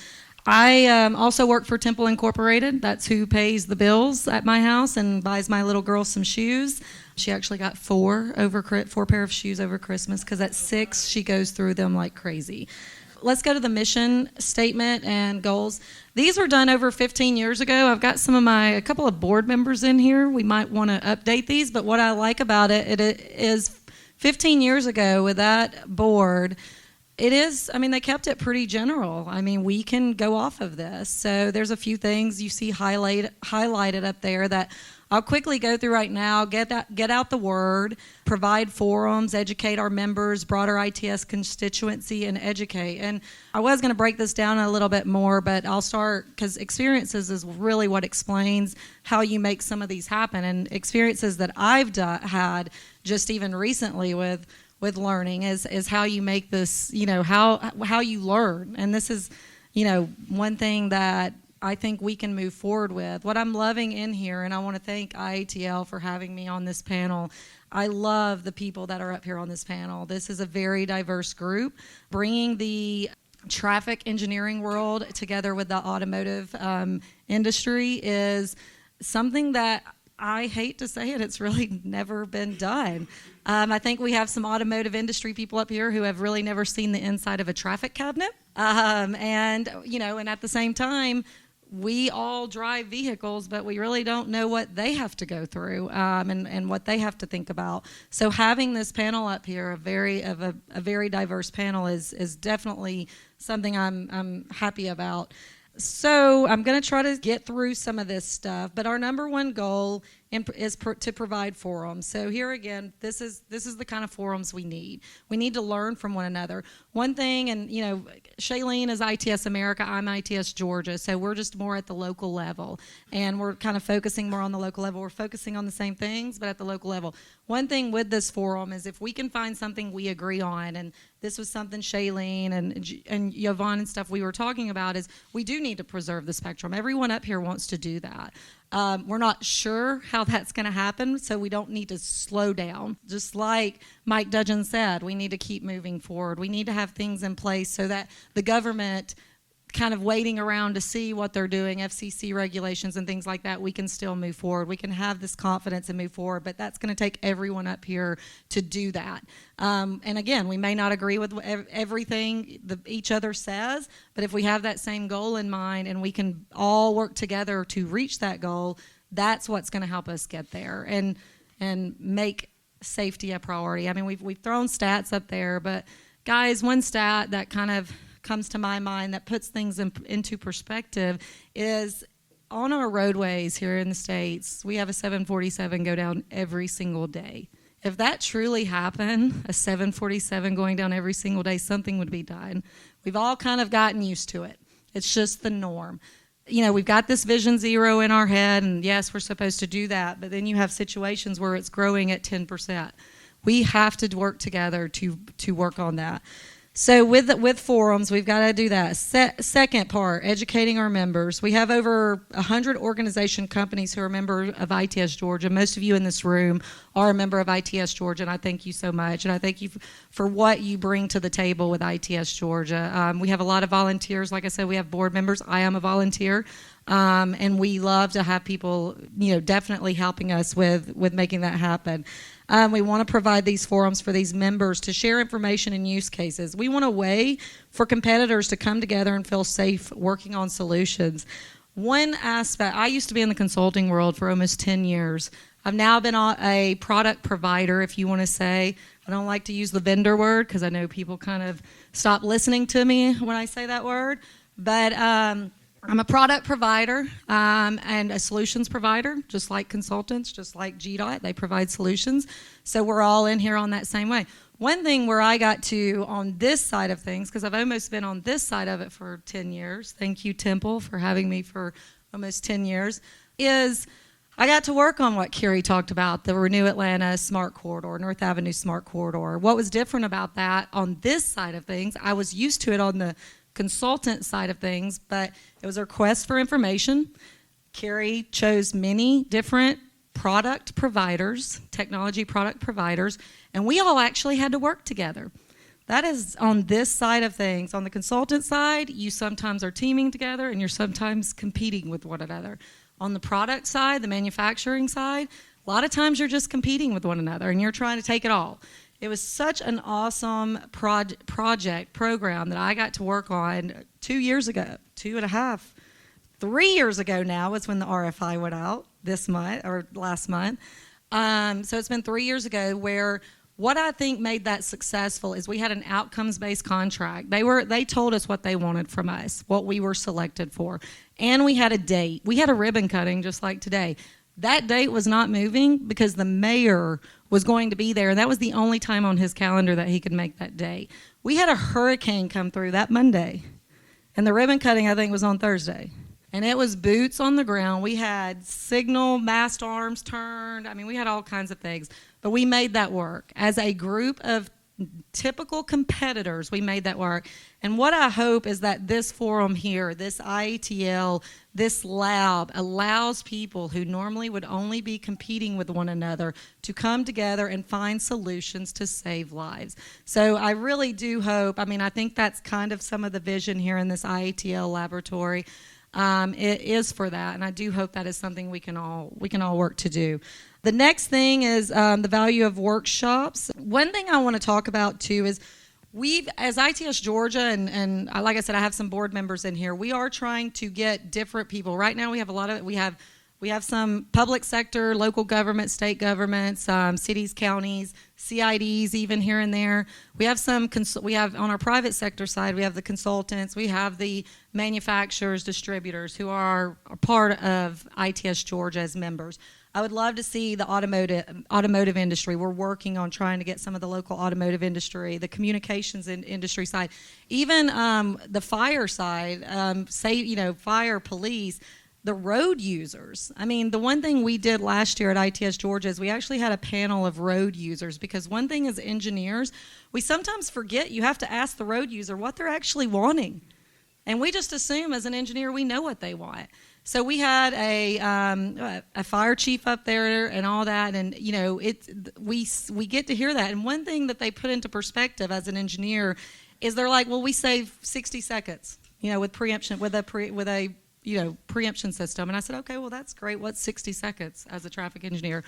I also work for Temple Incorporated. That's who pays the bills at my house and buys my little girl some shoes. She actually got four pair of shoes over Christmas because at 6 she goes through them like crazy. Let's go to the mission statement and goals. These were done over 15 years ago. I've got a couple of board members in here. We might want to update these, but what I like about it is 15 years ago with that board, they kept it pretty general. We can go off of this. So there's a few things you see highlighted up there that I'll quickly go through right now. Get out the word, provide forums, educate our members, broader ITS constituency, and educate. And I was going to break this down a little bit more, but I'll start because experiences is really what explains how you make some of these happen. And experiences that I've had just even recently with learning is how you make this, how you learn. And this is, one thing that I think we can move forward with. What I'm loving in here, and I want to thank iATL for having me on this panel. I love the people that are up here on this panel. This is a very diverse group. Bringing the traffic engineering world together with the automotive industry is something that I hate to say it, it's really never been done. I think we have some automotive industry people up here who have really never seen the inside of a traffic cabinet. And at the same time, we all drive vehicles, but we really don't know what they have to go through and what they have to think about. So having this panel up here, a very diverse panel, is definitely something I'm happy about. So I'm going to try to get through some of this stuff, but our number one goal is to provide forums. So here again, this is the kind of forums we need. We need to learn from one another. One thing, and Shailene is ITS America, I'm ITS Georgia, so we're just more at the local level, and we're kind of focusing more on the local level. We're focusing on the same things, but at the local level. One thing with this forum is if we can find something we agree on, and this was something Shailene and Yvonne and stuff we were talking about, is we do need to preserve the spectrum. Everyone up here wants to do that. We're not sure how that's going to happen, so we don't need to slow down. Just like Mike Dudgeon said, we need to keep moving forward. We need to have things in place so that the government kind of waiting around to see what they're doing, FCC regulations and things like that, we can still move forward. We can have this confidence and move forward, but that's going to take everyone up here to do that. And again, we may not agree with everything each other says, but if we have that same goal in mind and we can all work together to reach that goal, that's what's going to help us get there and make safety a priority. I mean, we've thrown stats up there, but guys, one stat that kind of comes to my mind that puts things into perspective is on our roadways here in the States, we have a 747 go down every single day. If that truly happened, a 747 going down every single day, something would be done. We've all kind of gotten used to it. It's just the norm. You know, we've got this Vision Zero in our head, and yes, we're supposed to do that, but then you have situations where it's growing at 10%. We have to work together to work on that. So with forums, we've got to do that. Second part, educating our members. We have over 100 organization companies who are members of ITS Georgia. Most of you in this room are a member of ITS Georgia, and I thank you so much. And I thank you for what you bring to the table with ITS Georgia. We have a lot of volunteers. Like I said, we have board members. I am a volunteer. And we love to have people, definitely helping us with making that happen. We want to provide these forums for these members to share information and use cases. We want a way for competitors to come together and feel safe working on solutions. One aspect, I used to be in the consulting world for almost 10 years. I've now been a product provider, if you want to say. I don't like to use the vendor word because I know people kind of stop listening to me when I say that word. But I'm a product provider and a solutions provider, just like consultants, just like GDOT. They provide solutions. So we're all in here on that same way. One thing where I got to on this side of things, because I've almost been on this side of it for 10 years, thank you, Temple, for having me for almost 10 years, is I got to work on what Kerry talked about, the Renew Atlanta Smart Corridor, North Avenue Smart Corridor. What was different about that on this side of things, I was used to it on the consultant side of things, but it was a request for information. Kerry chose many different product providers, technology product providers, and we all actually had to work together. That is on this side of things. On the consultant side, you sometimes are teaming together and you're sometimes competing with one another. On the product side, the manufacturing side, a lot of times you're just competing with one another and you're trying to take it all. It was such an awesome program that I got to work on 2 years ago, 2.5, 3 years ago now is when the RFI went out this month or last month. So it's been 3 years ago where what I think made that successful is we had an outcomes-based contract. They told us what they wanted from us, what we were selected for, and we had a date. We had a ribbon cutting just like today. That date was not moving because the mayor was going to be there, and that was the only time on his calendar that he could make that date. We had a hurricane come through that Monday, and the ribbon cutting, I think, was on Thursday. And it was boots on the ground. We had signal mast arms turned. I mean, we had all kinds of things. But we made that work. As a group of typical competitors, we made that work. And what I hope is that this forum here, this iATL, this lab, allows people who normally would only be competing with one another to come together and find solutions to save lives. So I really do hope, I think that's kind of some of the vision here in this iATL laboratory. It is for that, and I do hope that is something we can all work to do. The next thing is the value of workshops. One thing I want to talk about too is as ITS Georgia, and like I said, I have some board members in here. We are trying to get different people. Right now, we have some public sector, local government, state governments, cities, counties, CIDs, even here and there. We have on our private sector side, we have the consultants, we have the manufacturers, distributors who are a part of ITS Georgia as members. I would love to see the automotive industry. We're working on trying to get some of the local automotive industry, the communications industry side, even the fire side, fire, police, the road users. The one thing we did last year at ITS Georgia is we actually had a panel of road users, because one thing as engineers, we sometimes forget you have to ask the road user what they're actually wanting. And we just assume as an engineer we know what they want. So we had a fire chief up there and all that, and we get to hear that. And one thing that they put into perspective as an engineer is they're like, well, we save 60 seconds. with preemption, with a preemption system. And I said, okay, well, that's great. What's 60 seconds as a traffic engineer?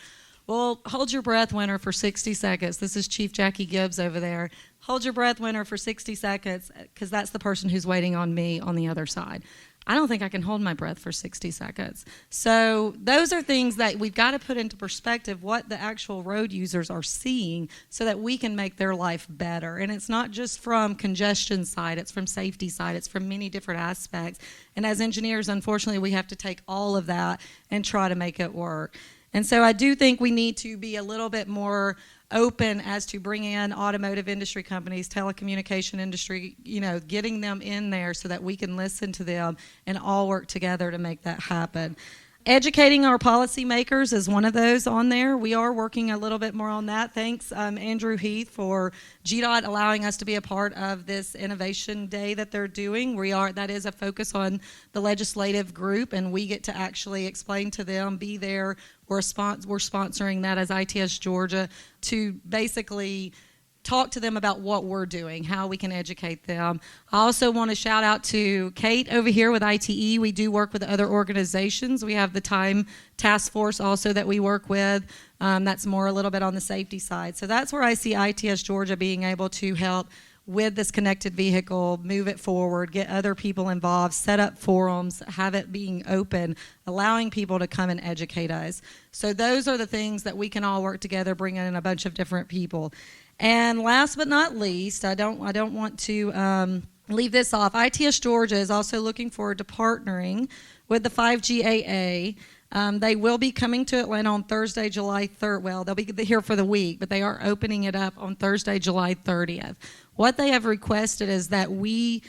Well, hold your breath, Winter, for 60 seconds. This is Chief Jackie Gibbs over there. Hold your breath, Winter, for 60 seconds, because that's the person who's waiting on me on the other side. I don't think I can hold my breath for 60 seconds. So those are things that we've got to put into perspective what the actual road users are seeing so that we can make their life better. And it's not just from congestion side, it's from safety side, it's from many different aspects. And as engineers, unfortunately, we have to take all of that and try to make it work. And so I do think we need to be a little bit more open as to bringing in automotive industry companies, telecommunication industry, getting them in there so that we can listen to them and all work together to make that happen. Educating our policymakers is one of those on there. We are working a little bit more on that. Thanks, Andrew Heath, for GDOT allowing us to be a part of this Innovation Day that they're doing. That is a focus on the legislative group, and we get to actually explain to them, be there. We're sponsoring that as ITS Georgia to basically talk to them about what we're doing, how we can educate them. I also want to shout out to Kate over here with ITE. We do work with other organizations. We have the Time Task Force also that we work with. That's more a little bit on the safety side. So that's where I see ITS Georgia being able to help with this connected vehicle, move it forward, get other people involved, set up forums, have it being open, allowing people to come and educate us. So those are the things that we can all work together, bring in a bunch of different people. And last but not least, I don't want to leave this off. ITS Georgia is also looking forward to partnering with the 5GAA. They will be coming to Atlanta on Thursday, July 3rd. Well, they'll be here for the week, but they are opening it up on Thursday, July 30th. What they have requested is that we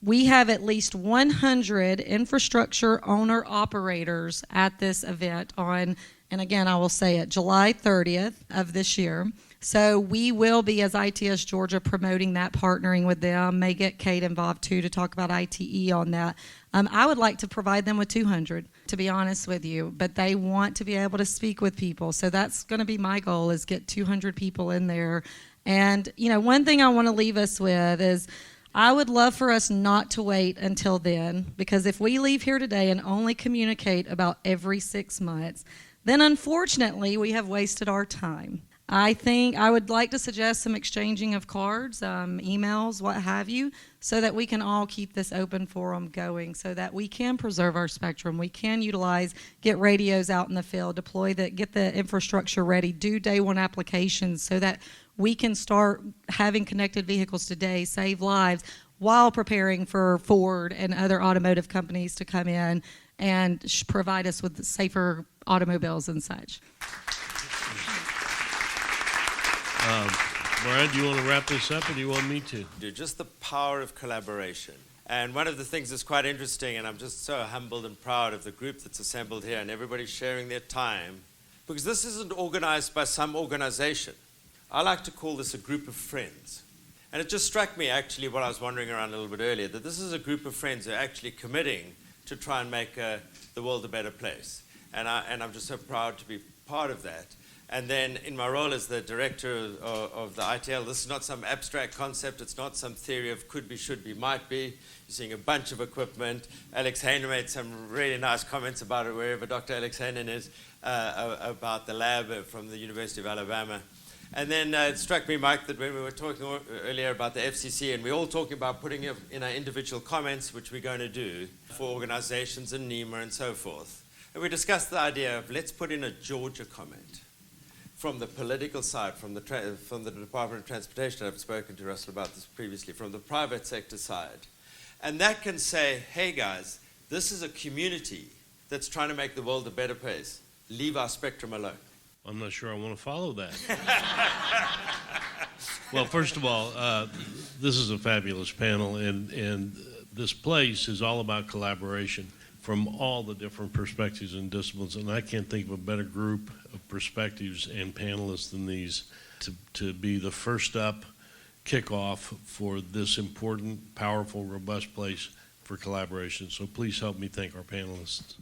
have at least 100 infrastructure owner-operators at this event on, and again, I will say it, July 30th of this year. So we will be, as ITS Georgia, promoting that, partnering with them. May get Kate involved, too, to talk about ITE on that. I would like to provide them with 200, to be honest with you, but they want to be able to speak with people. So that's going to be my goal, is get 200 people in there. And, one thing I want to leave us with is I would love for us not to wait until then, because if we leave here today and only communicate about every 6 months, then unfortunately we have wasted our time. I think I would like to suggest some exchanging of cards, emails, what have you, so that we can all keep this open forum going, so that we can preserve our spectrum. We can utilize, get radios out in the field, get the infrastructure ready, do day one applications, so that we can start having connected vehicles today, save lives, while preparing for Ford and other automotive companies to come in and provide us with safer automobiles and such. Brian, do you want to wrap this up, or do you want me to? Just the power of collaboration. And one of the things that's quite interesting, and I'm just so humbled and proud of the group that's assembled here and everybody sharing their time, because this isn't organized by some organization. I like to call this a group of friends. And it just struck me, actually, while I was wandering around a little bit earlier, that this is a group of friends who are actually committing to try and make the world a better place. And I'm just so proud to be part of that. And then in my role as the director of the iATL, this is not some abstract concept. It's not some theory of could be, should be, might be. You're seeing a bunch of equipment. Alex Haynen made some really nice comments about it, wherever Dr. Alex Haynen is, about the lab from the University of Alabama. And then it struck me, Mike, that when we were talking earlier about the FCC, and we're all talking about putting it in our individual comments, which we're going to do for organizations and NEMA and so forth. And we discussed the idea of let's put in a Georgia comment from the political side, from the Department of Transportation. I've spoken to Russell about this previously, from the private sector side. And that can say, hey guys, this is a community that's trying to make the world a better place. Leave our spectrum alone. I'm not sure I want to follow that. Well, first of all, this is a fabulous panel, and this place is all about collaboration from all the different perspectives and disciplines, and I can't think of a better group of perspectives and panelists than these to be the first up kickoff for this important, powerful, robust place for collaboration. So please help me thank our panelists.